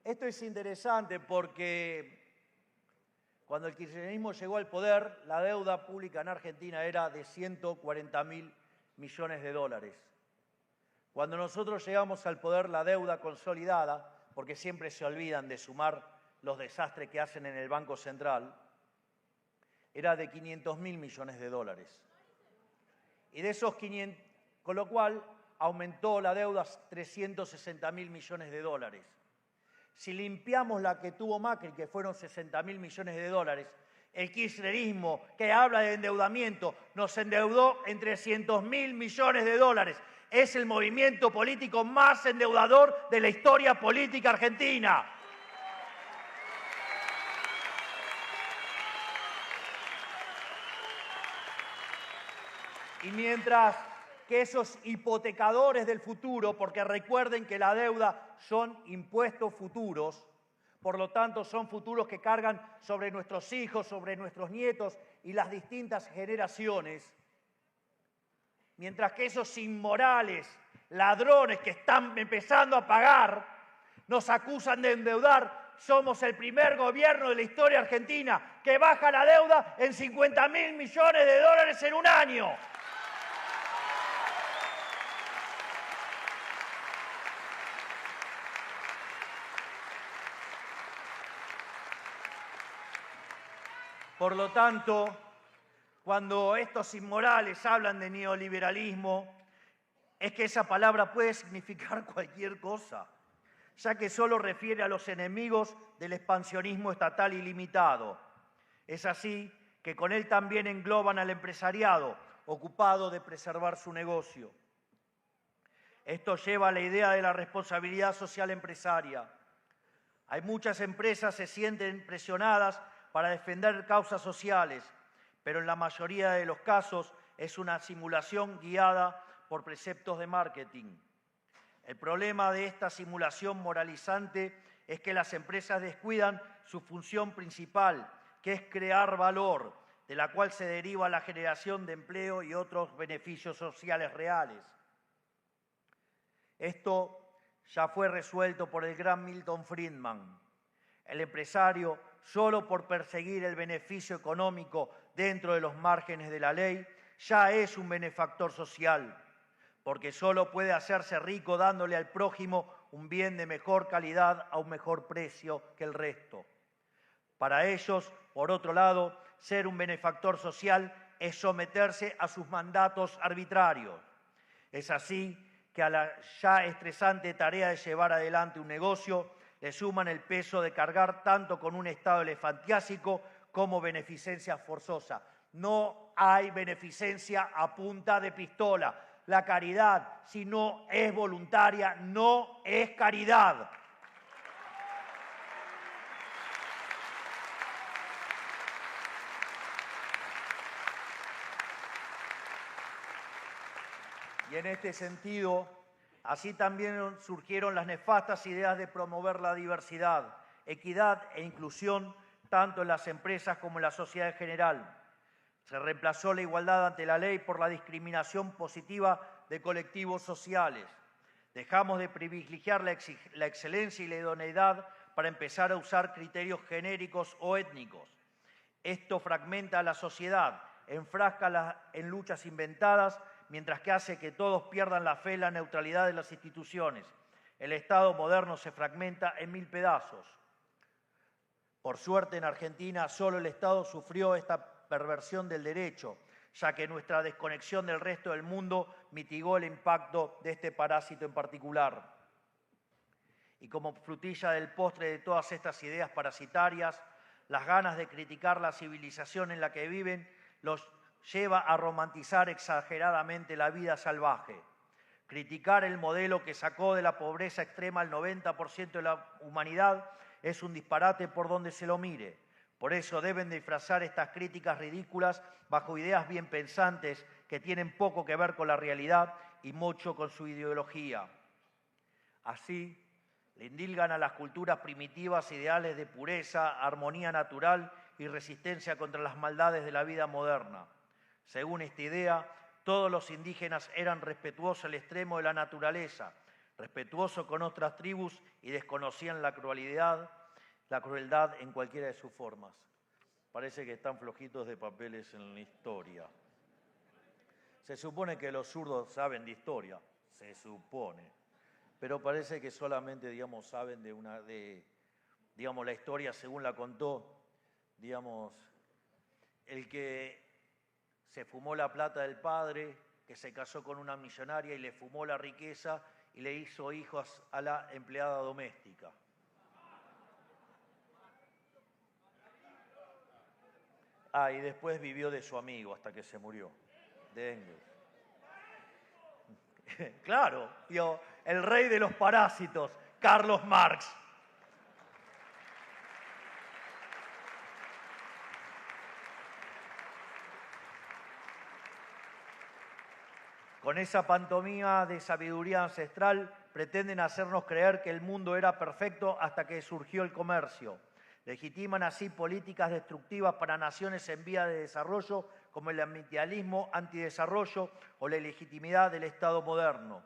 Esto es interesante porque cuando el kirchnerismo llegó al poder, la deuda pública en Argentina era de 140.000 millones de dólares. Cuando nosotros llegamos al poder, la deuda consolidada, porque siempre se olvidan de sumar los desastres que hacen en el Banco Central, era de 500.000 millones de dólares. Y de esos 500, con lo cual aumentó la deuda a 360.000 millones de dólares. Si limpiamos la que tuvo Macri, que fueron 60.000 millones de dólares, el kirchnerismo, que habla de endeudamiento, nos endeudó en 300.000 millones de dólares. Es el movimiento político más endeudador de la historia política argentina. Y mientras que esos hipotecadores del futuro, porque recuerden que la deuda son impuestos futuros, por lo tanto son futuros que cargan sobre nuestros hijos, sobre nuestros nietos y las distintas generaciones, mientras que esos inmorales ladrones que están empezando a pagar nos acusan de endeudar, somos el primer gobierno de la historia argentina que baja la deuda en 50.000 millones de dólares en un año. Por lo tanto, cuando estos inmorales hablan de neoliberalismo, es que esa palabra puede significar cualquier cosa, ya que solo refiere a los enemigos del expansionismo estatal ilimitado. Es así que con él también engloban al empresariado, ocupado de preservar su negocio. Esto lleva a la idea de la responsabilidad social empresaria. Hay muchas empresas que se sienten presionadas para defender causas sociales, pero en la mayoría de los casos es una simulación guiada por preceptos de marketing. El problema de esta simulación moralizante es que las empresas descuidan su función principal, que es crear valor, de la cual se deriva la generación de empleo y otros beneficios sociales reales. Esto ya fue resuelto por el gran Milton Friedman. El empresario, solo por perseguir el beneficio económico dentro de los márgenes de la ley, ya es un benefactor social, porque solo puede hacerse rico dándole al prójimo un bien de mejor calidad a un mejor precio que el resto. Para ellos, por otro lado, ser un benefactor social es someterse a sus mandatos arbitrarios. Es así que a la ya estresante tarea de llevar adelante un negocio le suman el peso de cargar tanto con un Estado elefantiásico como beneficencia forzosa. No hay beneficencia a punta de pistola. La caridad, si no es voluntaria, no es caridad. Y en este sentido, así también surgieron las nefastas ideas de promover la diversidad, equidad e inclusión tanto en las empresas como en la sociedad en general. Se reemplazó la igualdad ante la ley por la discriminación positiva de colectivos sociales. Dejamos de privilegiar la excelencia y la idoneidad para empezar a usar criterios genéricos o étnicos. Esto fragmenta a la sociedad, enfráscala en luchas inventadas, mientras que hace que todos pierdan la fe en la neutralidad de las instituciones. El Estado moderno se fragmenta en 1000 pedazos. Por suerte, en Argentina solo el Estado sufrió esta perversión del derecho, ya que nuestra desconexión del resto del mundo mitigó el impacto de este parásito en particular. Y como frutilla del postre de todas estas ideas parasitarias, las ganas de criticar la civilización en la que viven los lleva a romantizar exageradamente la vida salvaje. Criticar el modelo que sacó de la pobreza extrema al 90% de la humanidad es un disparate por donde se lo mire. Por eso deben disfrazar estas críticas ridículas bajo ideas bien pensantes que tienen poco que ver con la realidad y mucho con su ideología. Así, le indilgan a las culturas primitivas ideales de pureza, armonía natural y resistencia contra las maldades de la vida moderna. Según esta idea, todos los indígenas eran respetuosos al extremo de la naturaleza, respetuosos con otras tribus y desconocían la crueldad en cualquiera de sus formas. Parece que están flojitos de papeles en la historia. Se supone que los zurdos saben de historia, se supone. Pero parece que solamente, saben la historia según la contó, el que se fumó la plata del padre, que se casó con una millonaria y le fumó la riqueza y le hizo hijos a la empleada doméstica. Y después vivió de su amigo hasta que se murió, de Engels. Claro, el rey de los parásitos, Carlos Marx. Con esa pantomima de sabiduría ancestral pretenden hacernos creer que el mundo era perfecto hasta que surgió el comercio. Legitiman así políticas destructivas para naciones en vía de desarrollo como el ambientalismo antidesarrollo o la ilegitimidad del Estado moderno.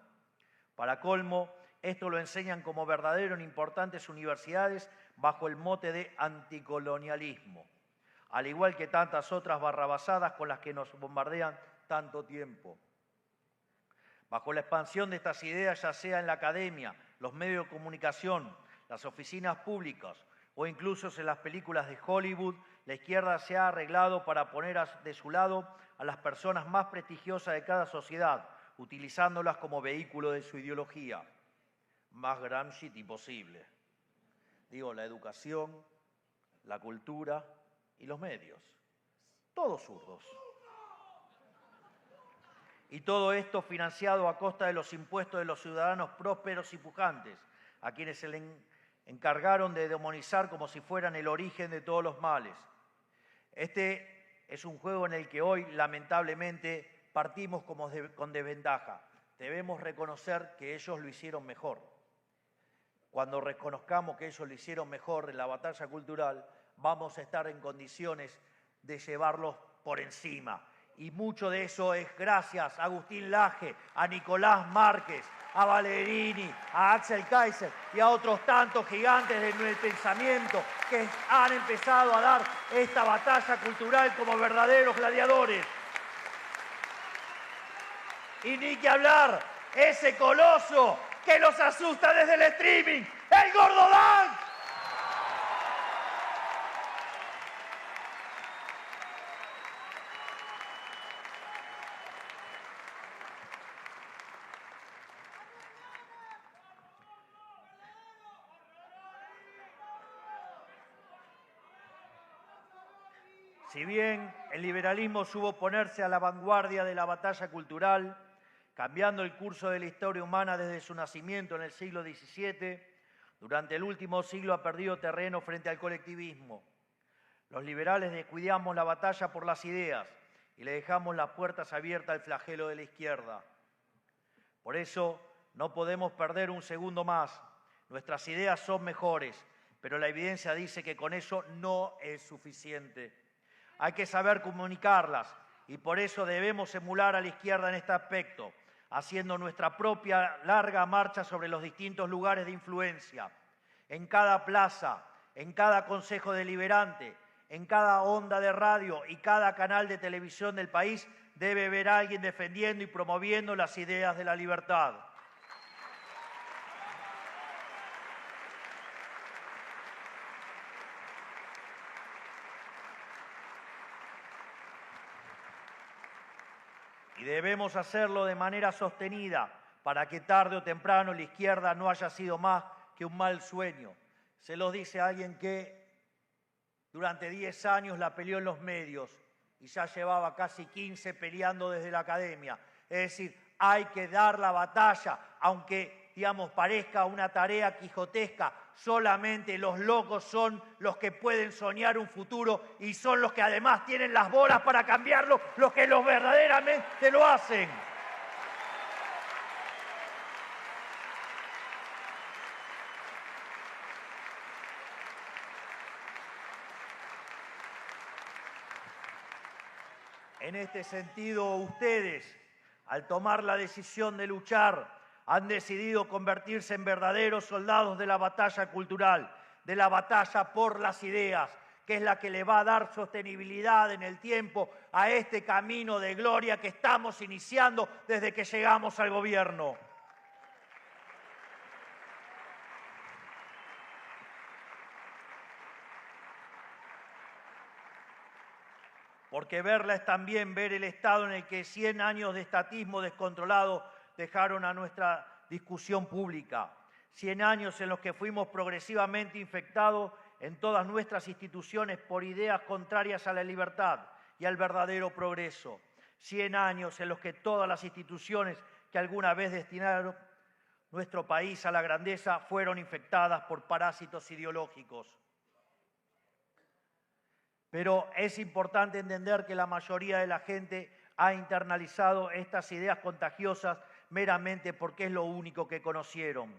Para colmo, esto lo enseñan como verdadero en importantes universidades bajo el mote de anticolonialismo, al igual que tantas otras barrabasadas con las que nos bombardean tanto tiempo. Bajo la expansión de estas ideas, ya sea en la academia, los medios de comunicación, las oficinas públicas o incluso en las películas de Hollywood, la izquierda se ha arreglado para poner de su lado a las personas más prestigiosas de cada sociedad, utilizándolas como vehículo de su ideología. Más Gramsci imposible. La educación, la cultura y los medios. Todos zurdos. Y todo esto financiado a costa de los impuestos de los ciudadanos prósperos y pujantes, a quienes se le encargaron de demonizar como si fueran el origen de todos los males. Este es un juego en el que hoy, lamentablemente, partimos con desventaja. Debemos reconocer que ellos lo hicieron mejor. Cuando reconozcamos que ellos lo hicieron mejor en la batalla cultural, vamos a estar en condiciones de llevarlos por encima. Y mucho de eso es gracias a Agustín Laje, a Nicolás Márquez, a Valerini, a Axel Kaiser y a otros tantos gigantes del pensamiento que han empezado a dar esta batalla cultural como verdaderos gladiadores. Y ni que hablar, ese coloso que los asusta desde el streaming, el Gordo Dan. Si bien el liberalismo supo ponerse a la vanguardia de la batalla cultural, cambiando el curso de la historia humana desde su nacimiento en el siglo XVII, durante el último siglo ha perdido terreno frente al colectivismo. Los liberales descuidamos la batalla por las ideas y le dejamos las puertas abiertas al flagelo de la izquierda. Por eso no podemos perder un segundo más. Nuestras ideas son mejores, pero la evidencia dice que con eso no es suficiente. Hay que saber comunicarlas y por eso debemos emular a la izquierda en este aspecto, haciendo nuestra propia larga marcha sobre los distintos lugares de influencia. En cada plaza, en cada consejo deliberante, en cada onda de radio y cada canal de televisión del país debe haber alguien defendiendo y promoviendo las ideas de la libertad. Y debemos hacerlo de manera sostenida para que tarde o temprano la izquierda no haya sido más que un mal sueño. Se los dice alguien que durante 10 años la peleó en los medios y ya llevaba casi 15 peleando desde la academia. Es decir, hay que dar la batalla, aunque, digamos, parezca una tarea quijotesca. Solamente los locos son los que pueden soñar un futuro y son los que además tienen las bolas para cambiarlo, los que los verdaderamente lo hacen. En este sentido, ustedes, al tomar la decisión de luchar, han decidido convertirse en verdaderos soldados de la batalla cultural, de la batalla por las ideas, que es la que le va a dar sostenibilidad en el tiempo a este camino de gloria que estamos iniciando desde que llegamos al gobierno. Porque verla es también ver el estado en el que 100 años de estatismo descontrolado dejaron a nuestra discusión pública. 100 años en los que fuimos progresivamente infectados en todas nuestras instituciones por ideas contrarias a la libertad y al verdadero progreso. 100 años en los que todas las instituciones que alguna vez destinaron nuestro país a la grandeza fueron infectadas por parásitos ideológicos. Pero es importante entender que la mayoría de la gente ha internalizado estas ideas contagiosas meramente porque es lo único que conocieron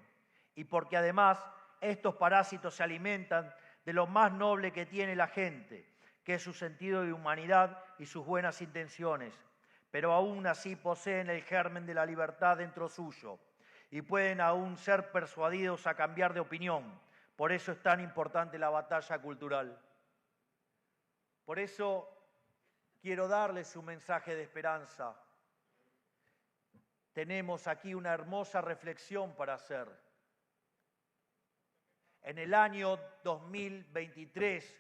y porque además estos parásitos se alimentan de lo más noble que tiene la gente, que es su sentido de humanidad y sus buenas intenciones, pero aún así poseen el germen de la libertad dentro suyo y pueden aún ser persuadidos a cambiar de opinión. Por eso es tan importante la batalla cultural. Por eso quiero darles un mensaje de esperanza. Tenemos aquí una hermosa reflexión para hacer. En el año 2023,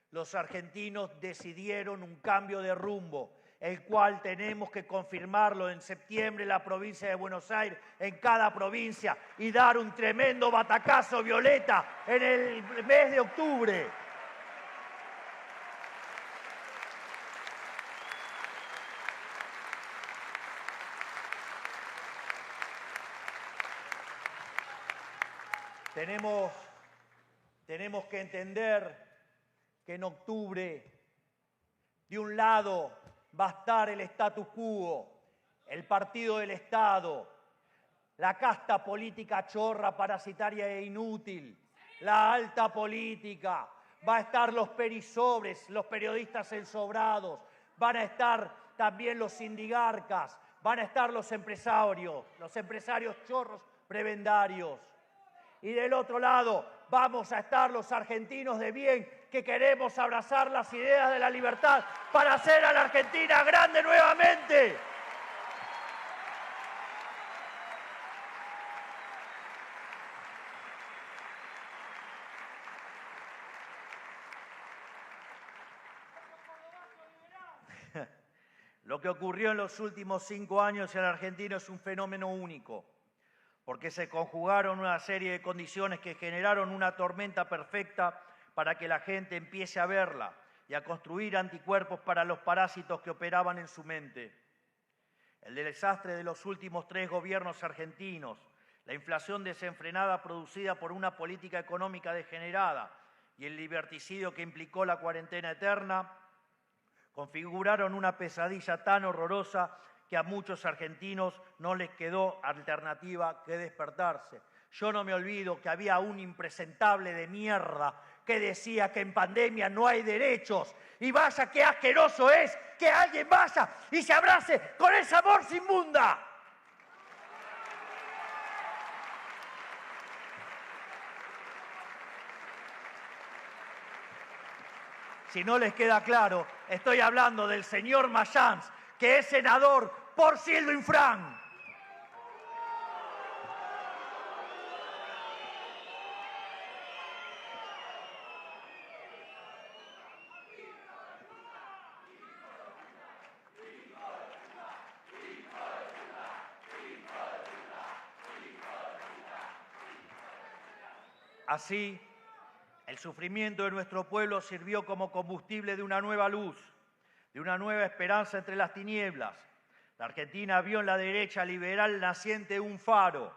los argentinos decidieron un cambio de rumbo, el cual tenemos que confirmarlo en septiembre en la provincia de Buenos Aires, en cada provincia, y dar un tremendo batacazo violeta en el mes de octubre. Tenemos que entender que en octubre, de un lado, va a estar el status quo, el partido del Estado, la casta política chorra, parasitaria e inútil, la alta política, va a estar los perisobres, los periodistas ensobrados, van a estar también los sindigarcas, van a estar los empresarios chorros prebendarios. Y del otro lado vamos a estar los argentinos de bien que queremos abrazar las ideas de la libertad para hacer a la Argentina grande nuevamente. Lo que ocurrió en los últimos 5 años en la Argentina es un fenómeno único, porque se conjugaron una serie de condiciones que generaron una tormenta perfecta para que la gente empiece a verla y a construir anticuerpos para los parásitos que operaban en su mente. El desastre de los últimos 3 gobiernos argentinos, la inflación desenfrenada producida por una política económica degenerada y el liberticidio que implicó la cuarentena eterna, configuraron una pesadilla tan horrorosa que a muchos argentinos no les quedó alternativa que despertarse. Yo no me olvido que había un impresentable de mierda que decía que en pandemia no hay derechos. Y vaya qué asqueroso es que alguien vaya y se abrace con esa bolsa inmunda. Si no les queda claro, estoy hablando del señor Mayans, que es senador por Sildo Infran. Así, el sufrimiento de nuestro pueblo sirvió como combustible de una nueva luz, de una nueva esperanza entre las tinieblas. La Argentina vio en la derecha liberal naciente un faro,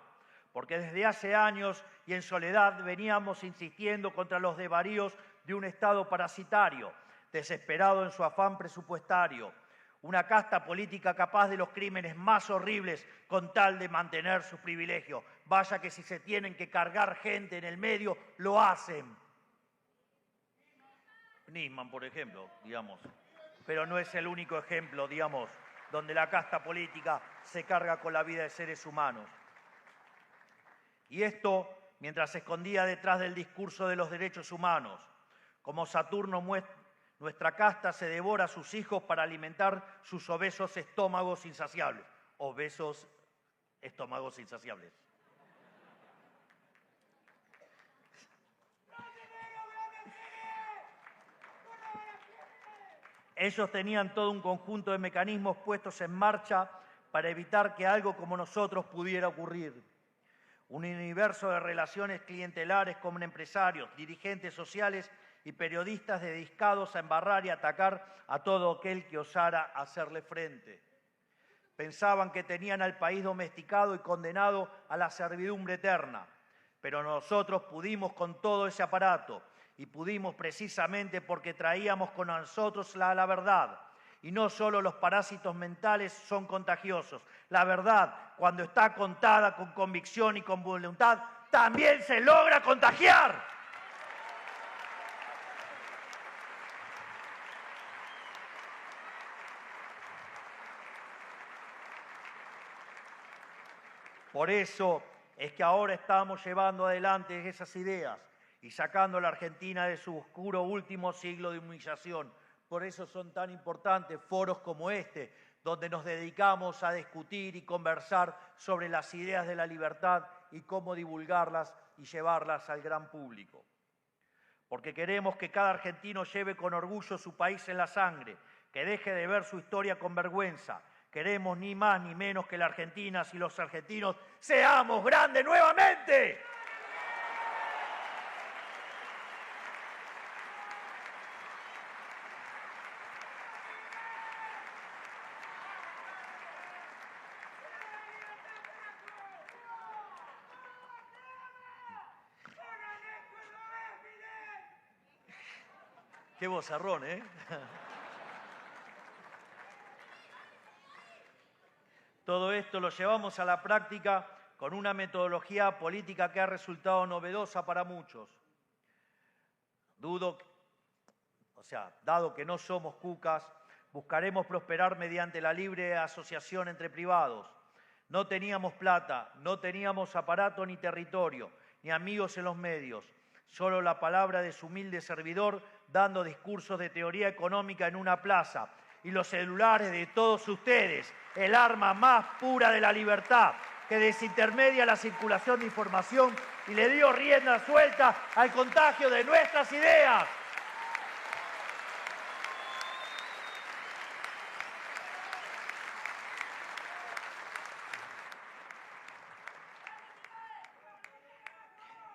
porque desde hace años y en soledad veníamos insistiendo contra los desvaríos de un Estado parasitario, desesperado en su afán presupuestario, una casta política capaz de los crímenes más horribles con tal de mantener sus privilegios. Vaya que si se tienen que cargar gente en el medio, lo hacen. Nisman, por ejemplo, digamos. Pero no es el único ejemplo, digamos, donde la casta política se carga con la vida de seres humanos. Y esto mientras se escondía detrás del discurso de los derechos humanos. Como Saturno muestra, nuestra casta se devora a sus hijos para alimentar sus obesos estómagos insaciables. Obesos estómagos insaciables. Ellos tenían todo un conjunto de mecanismos puestos en marcha para evitar que algo como nosotros pudiera ocurrir. Un universo de relaciones clientelares con empresarios, dirigentes sociales y periodistas dedicados a embarrar y atacar a todo aquel que osara hacerle frente. Pensaban que tenían al país domesticado y condenado a la servidumbre eterna, pero nosotros pudimos con todo ese aparato y pudimos precisamente porque traíamos con nosotros la verdad. Y no solo los parásitos mentales son contagiosos. La verdad, cuando está contada con convicción y con voluntad, también se logra contagiar. Por eso es que ahora estamos llevando adelante esas ideas y sacando a la Argentina de su oscuro último siglo de humillación. Por eso son tan importantes foros como este, donde nos dedicamos a discutir y conversar sobre las ideas de la libertad y cómo divulgarlas y llevarlas al gran público. Porque queremos que cada argentino lleve con orgullo su país en la sangre, que deje de ver su historia con vergüenza. Queremos ni más ni menos que las argentinas y los argentinos seamos grandes nuevamente. Qué vozarrón, ¿eh? Todo esto lo llevamos a la práctica con una metodología política que ha resultado novedosa para muchos. Dado que no somos cucas, buscaremos prosperar mediante la libre asociación entre privados. No teníamos plata, no teníamos aparato ni territorio, ni amigos en los medios. Solo la palabra de su humilde servidor dando discursos de teoría económica en una plaza. Y los celulares de todos ustedes, el arma más pura de la libertad, que desintermedia la circulación de información y le dio rienda suelta al contagio de nuestras ideas.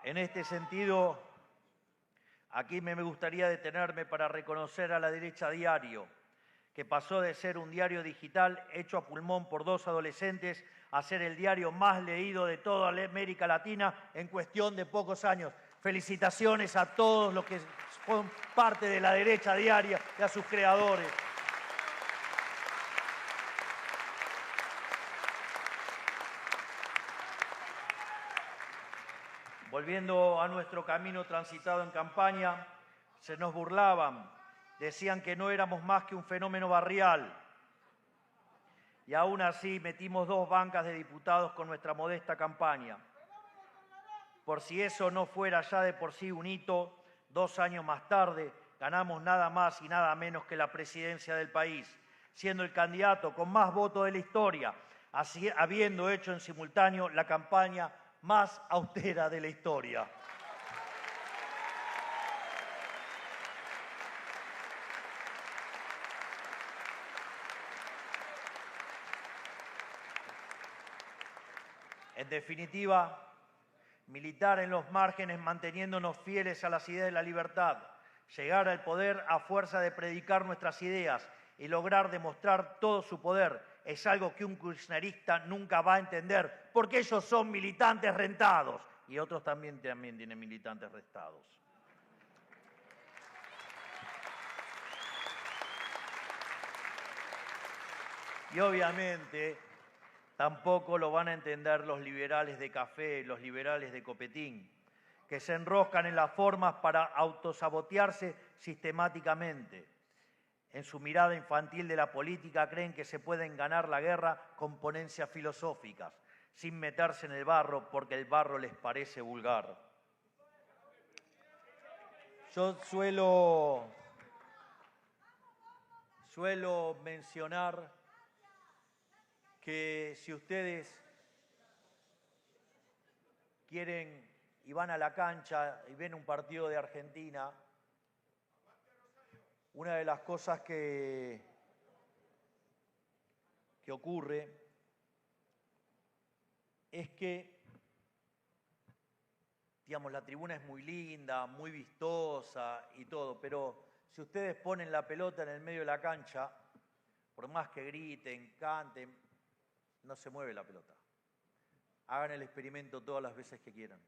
En este sentido, aquí me gustaría detenerme para reconocer a La Derecha Diario, que pasó de ser un diario digital hecho a pulmón por dos adolescentes a ser el diario más leído de toda América Latina en cuestión de pocos años. Felicitaciones a todos los que son parte de La Derecha Diaria y a sus creadores. Volviendo a nuestro camino transitado en campaña, se nos burlaban, decían que no éramos más que un fenómeno barrial. Y aún así metimos 2 bancas de diputados con nuestra modesta campaña. Por si eso no fuera ya de por sí un hito, 2 años más tarde ganamos nada más y nada menos que la presidencia del país, siendo el candidato con más votos de la historia, así, habiendo hecho en simultáneo la campaña más austera de la historia. En definitiva, militar en los márgenes manteniéndonos fieles a las ideas de la libertad, llegar al poder a fuerza de predicar nuestras ideas y lograr demostrar todo su poder es algo que un kirchnerista nunca va a entender, porque ellos son militantes rentados y otros también tienen militantes rentados. Y obviamente tampoco lo van a entender los liberales de café, los liberales de copetín, que se enroscan en las formas para autosabotearse sistemáticamente. En su mirada infantil de la política creen que se pueden ganar la guerra con ponencias filosóficas, sin meterse en el barro porque el barro les parece vulgar. Yo suelo mencionar que si ustedes quieren y van a la cancha y ven un partido de Argentina, una de las cosas que ocurre es que, digamos, la tribuna es muy linda, muy vistosa y todo, pero si ustedes ponen la pelota en el medio de la cancha, por más que griten, canten, no se mueve la pelota. Hagan el experimento todas las veces que quieran.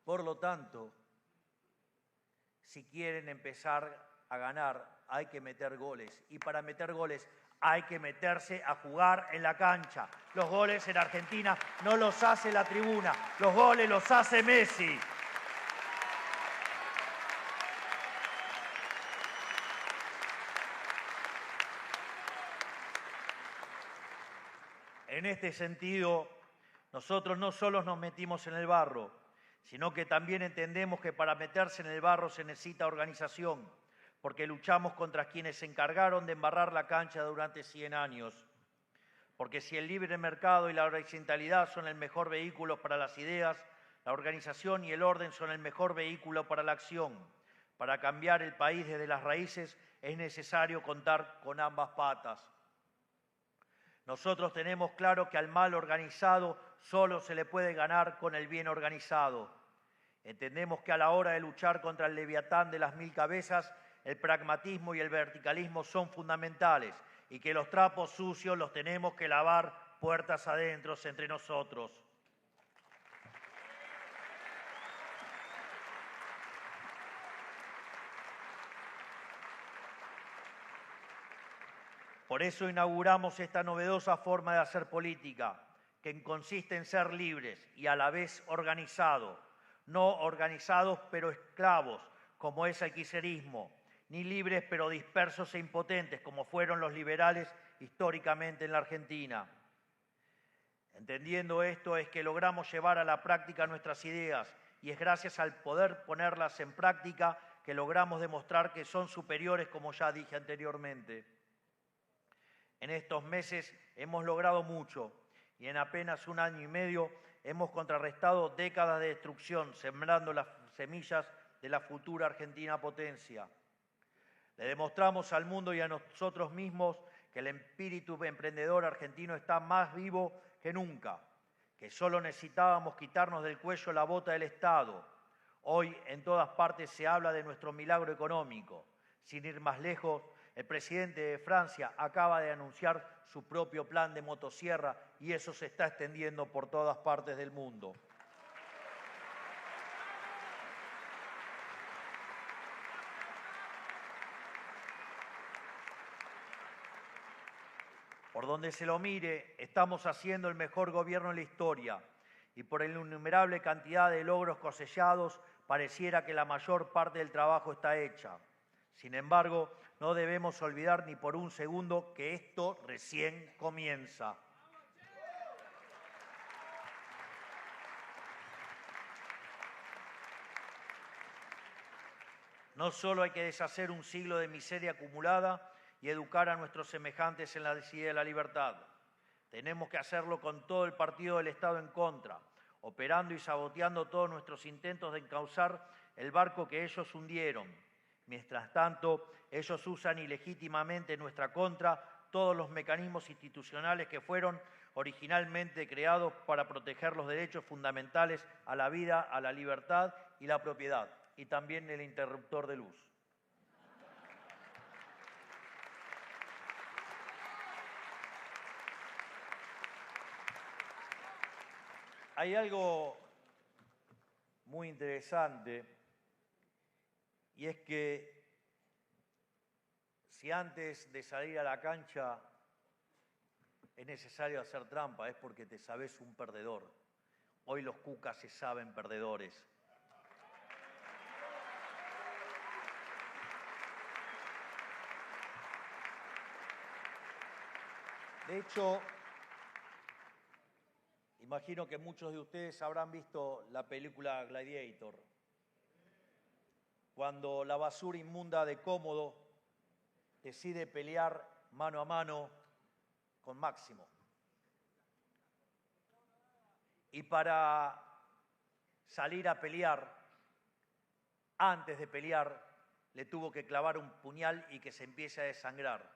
Por lo tanto, si quieren empezar a ganar, hay que meter goles. Y para meter goles hay que meterse a jugar en la cancha. Los goles en Argentina no los hace la tribuna, los goles los hace Messi. En este sentido, nosotros no solo nos metimos en el barro, sino que también entendemos que para meterse en el barro se necesita organización, porque luchamos contra quienes se encargaron de embarrar la cancha durante 100 años. Porque si el libre mercado y la horizontalidad son el mejor vehículo para las ideas, la organización y el orden son el mejor vehículo para la acción. Para cambiar el país desde las raíces es necesario contar con ambas patas. Nosotros tenemos claro que al mal organizado solo se le puede ganar con el bien organizado. Entendemos que a la hora de luchar contra el leviatán de las 1000 cabezas, el pragmatismo y el verticalismo son fundamentales y que los trapos sucios los tenemos que lavar puertas adentro entre nosotros. Por eso inauguramos esta novedosa forma de hacer política, que consiste en ser libres y a la vez organizados, no organizados pero esclavos, como es el kirchnerismo, ni libres pero dispersos e impotentes, como fueron los liberales históricamente en la Argentina. Entendiendo esto es que logramos llevar a la práctica nuestras ideas y es gracias al poder ponerlas en práctica que logramos demostrar que son superiores, como ya dije anteriormente. En estos meses hemos logrado mucho y en apenas 1 año y medio hemos contrarrestado décadas de destrucción, sembrando las semillas de la futura Argentina potencia. Le demostramos al mundo y a nosotros mismos que el espíritu emprendedor argentino está más vivo que nunca, que solo necesitábamos quitarnos del cuello la bota del Estado. Hoy en todas partes se habla de nuestro milagro económico. Sin ir más lejos, el presidente de Francia acaba de anunciar su propio plan de motosierra y eso se está extendiendo por todas partes del mundo. Por donde se lo mire, estamos haciendo el mejor gobierno en la historia y por la innumerable cantidad de logros cosechados, pareciera que la mayor parte del trabajo está hecha. Sin embargo, no debemos olvidar ni por un segundo que esto recién comienza. No solo hay que deshacer un siglo de miseria acumulada y educar a nuestros semejantes en la idea de la libertad. Tenemos que hacerlo con todo el partido del Estado en contra, operando y saboteando todos nuestros intentos de encauzar el barco que ellos hundieron. Mientras tanto, ellos usan ilegítimamente en nuestra contra todos los mecanismos institucionales que fueron originalmente creados para proteger los derechos fundamentales a la vida, a la libertad y la propiedad, y también el interruptor de luz. Hay algo muy interesante, y es que si antes de salir a la cancha es necesario hacer trampa, es porque te sabes un perdedor. Hoy los cucas se saben perdedores. De hecho, imagino que muchos de ustedes habrán visto la película Gladiator, cuando la basura inmunda de Cómodo decide pelear mano a mano con Máximo. Y para salir a pelear, antes de pelear, le tuvo que clavar un puñal y que se empiece a desangrar.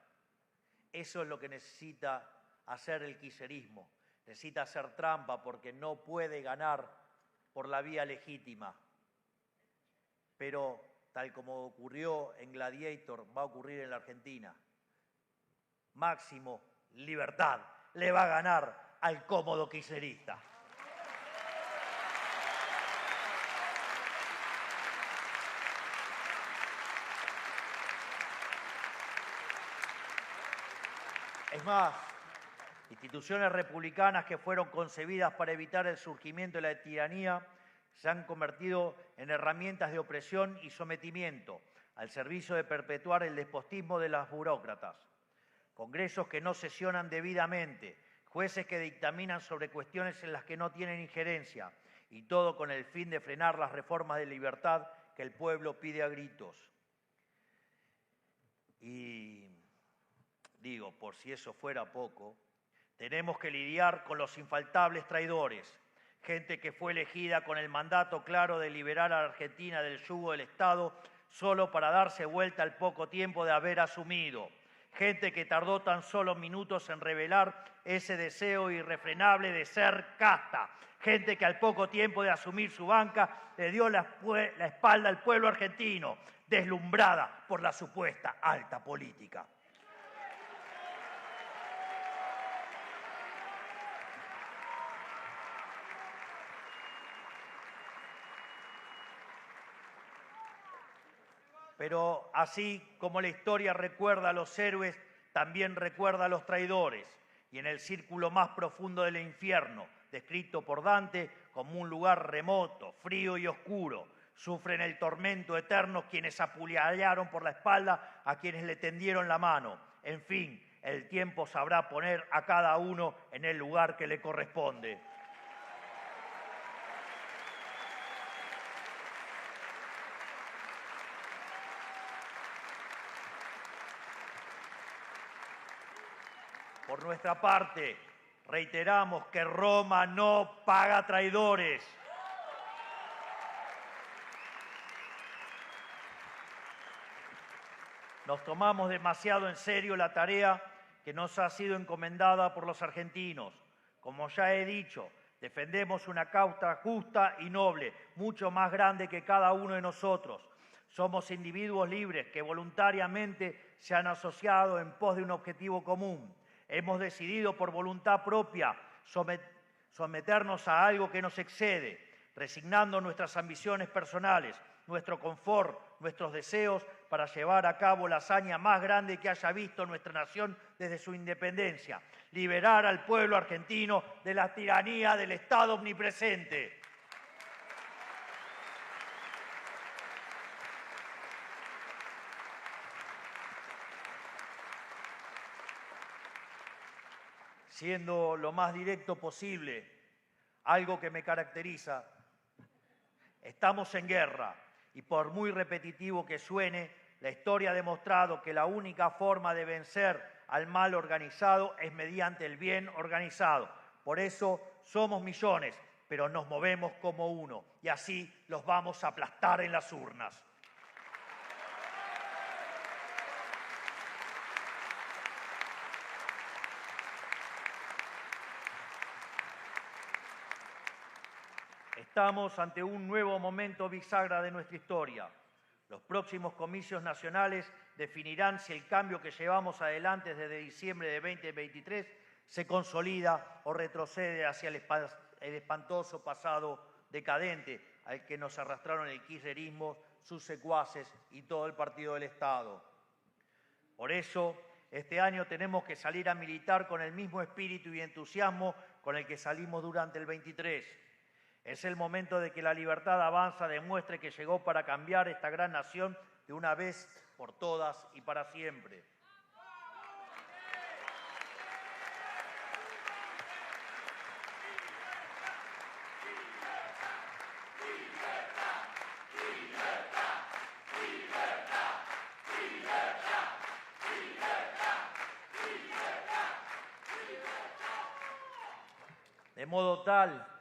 Eso es lo que necesita hacer el kirchnerismo. Necesita hacer trampa porque no puede ganar por la vía legítima. Pero, tal como ocurrió en Gladiator, va a ocurrir en la Argentina. Máximo Libertad le va a ganar al cómodo kirchnerista. Es más, instituciones republicanas que fueron concebidas para evitar el surgimiento de la tiranía se han convertido en herramientas de opresión y sometimiento al servicio de perpetuar el despotismo de las burócratas. Congresos que no sesionan debidamente, jueces que dictaminan sobre cuestiones en las que no tienen injerencia, y todo con el fin de frenar las reformas de libertad que el pueblo pide a gritos. Y digo, por si eso fuera poco, tenemos que lidiar con los infaltables traidores, gente que fue elegida con el mandato claro de liberar a la Argentina del yugo del Estado solo para darse vuelta al poco tiempo de haber asumido. Gente que tardó tan solo minutos en revelar ese deseo irrefrenable de ser casta. Gente que al poco tiempo de asumir su banca le dio la espalda al pueblo argentino, deslumbrada por la supuesta alta política. Pero así como la historia recuerda a los héroes, también recuerda a los traidores. Y en el círculo más profundo del infierno, descrito por Dante como un lugar remoto, frío y oscuro, sufren el tormento eterno quienes apuñalaron por la espalda a quienes le tendieron la mano. En fin, el tiempo sabrá poner a cada uno en el lugar que le corresponde. Por nuestra parte, reiteramos que Roma no paga traidores. Nos tomamos demasiado en serio la tarea que nos ha sido encomendada por los argentinos. Como ya he dicho, defendemos una causa justa y noble, mucho más grande que cada uno de nosotros. Somos individuos libres que voluntariamente se han asociado en pos de un objetivo común. Hemos decidido por voluntad propia someternos a algo que nos excede, resignando nuestras ambiciones personales, nuestro confort, nuestros deseos para llevar a cabo la hazaña más grande que haya visto nuestra nación desde su independencia: liberar al pueblo argentino de la tiranía del Estado omnipresente. Siendo lo más directo posible, algo que me caracteriza, estamos en guerra y por muy repetitivo que suene, la historia ha demostrado que la única forma de vencer al mal organizado es mediante el bien organizado. Por eso somos millones, pero nos movemos como uno y así los vamos a aplastar en las urnas. Estamos ante un nuevo momento bisagra de nuestra historia. Los próximos comicios nacionales definirán si el cambio que llevamos adelante desde diciembre de 2023 se consolida o retrocede hacia el espantoso pasado decadente al que nos arrastraron el kirchnerismo, sus secuaces y todo el Partido del Estado. Por eso, este año tenemos que salir a militar con el mismo espíritu y entusiasmo con el que salimos durante el 23. Es el momento de que la Libertad Avanza demuestre que llegó para cambiar esta gran nación de una vez por todas y para siempre. De modo tal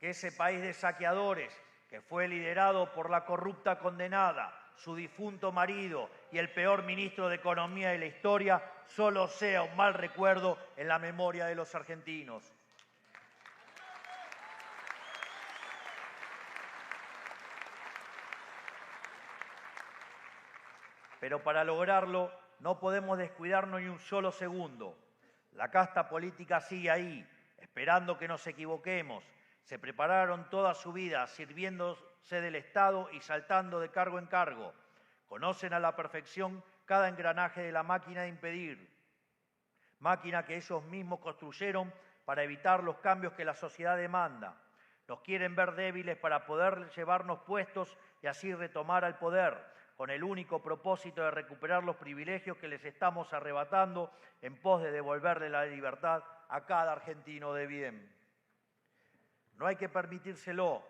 que ese país de saqueadores, que fue liderado por la corrupta condenada, su difunto marido y el peor ministro de Economía de la historia, solo sea un mal recuerdo en la memoria de los argentinos. Pero para lograrlo no podemos descuidarnos ni un solo segundo. La casta política sigue ahí, esperando que nos equivoquemos. Se prepararon toda su vida sirviéndose del Estado y saltando de cargo en cargo. Conocen a la perfección cada engranaje de la máquina de impedir. Máquina que ellos mismos construyeron para evitar los cambios que la sociedad demanda. Nos quieren ver débiles para poder llevarnos puestos y así retomar al poder, con el único propósito de recuperar los privilegios que les estamos arrebatando en pos de devolverle la libertad a cada argentino de bien. No hay que permitírselo.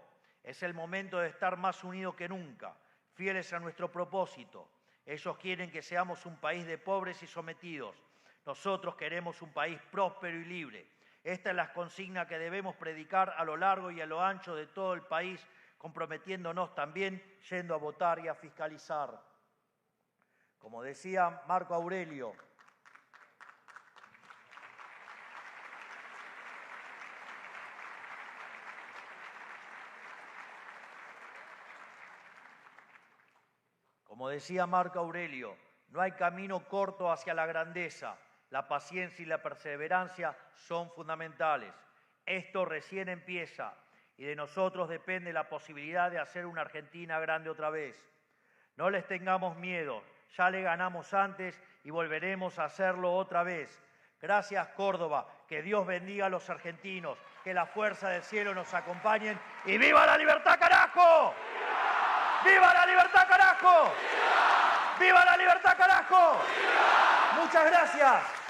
Es el momento de estar más unidos que nunca, fieles a nuestro propósito. Ellos quieren que seamos un país de pobres y sometidos. Nosotros queremos un país próspero y libre. Esta es la consigna que debemos predicar a lo largo y a lo ancho de todo el país, comprometiéndonos también yendo a votar y a fiscalizar. Como decía Marco Aurelio, no hay camino corto hacia la grandeza. La paciencia y la perseverancia son fundamentales. Esto recién empieza y de nosotros depende la posibilidad de hacer una Argentina grande otra vez. No les tengamos miedo, ya le ganamos antes y volveremos a hacerlo otra vez. Gracias, Córdoba, que Dios bendiga a los argentinos, que la fuerza del cielo nos acompañen y ¡viva la libertad, carajo! ¡Viva la libertad, carajo! ¡Viva la libertad, carajo! Muchas gracias.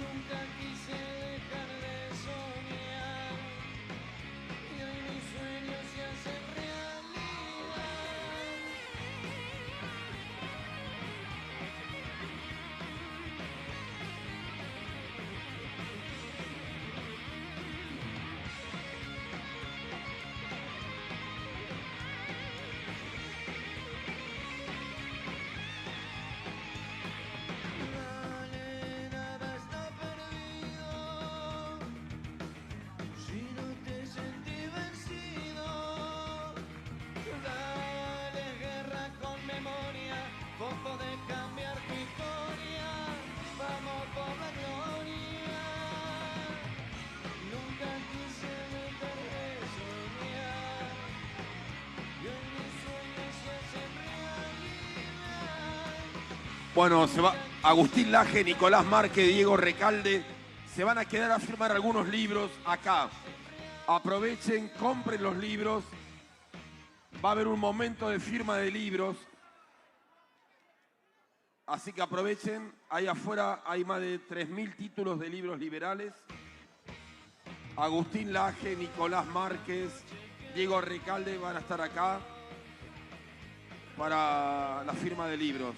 Nunca quise dejar de Bueno, se va Agustín Laje, Nicolás Márquez, Diego Recalde. Se van a quedar a firmar algunos libros acá. Aprovechen, compren los libros. Va a haber un momento de firma de libros. Así que aprovechen. Ahí afuera hay más de 3.000 títulos de libros liberales. Agustín Laje, Nicolás Márquez, Diego Recalde van a estar acá para la firma de libros.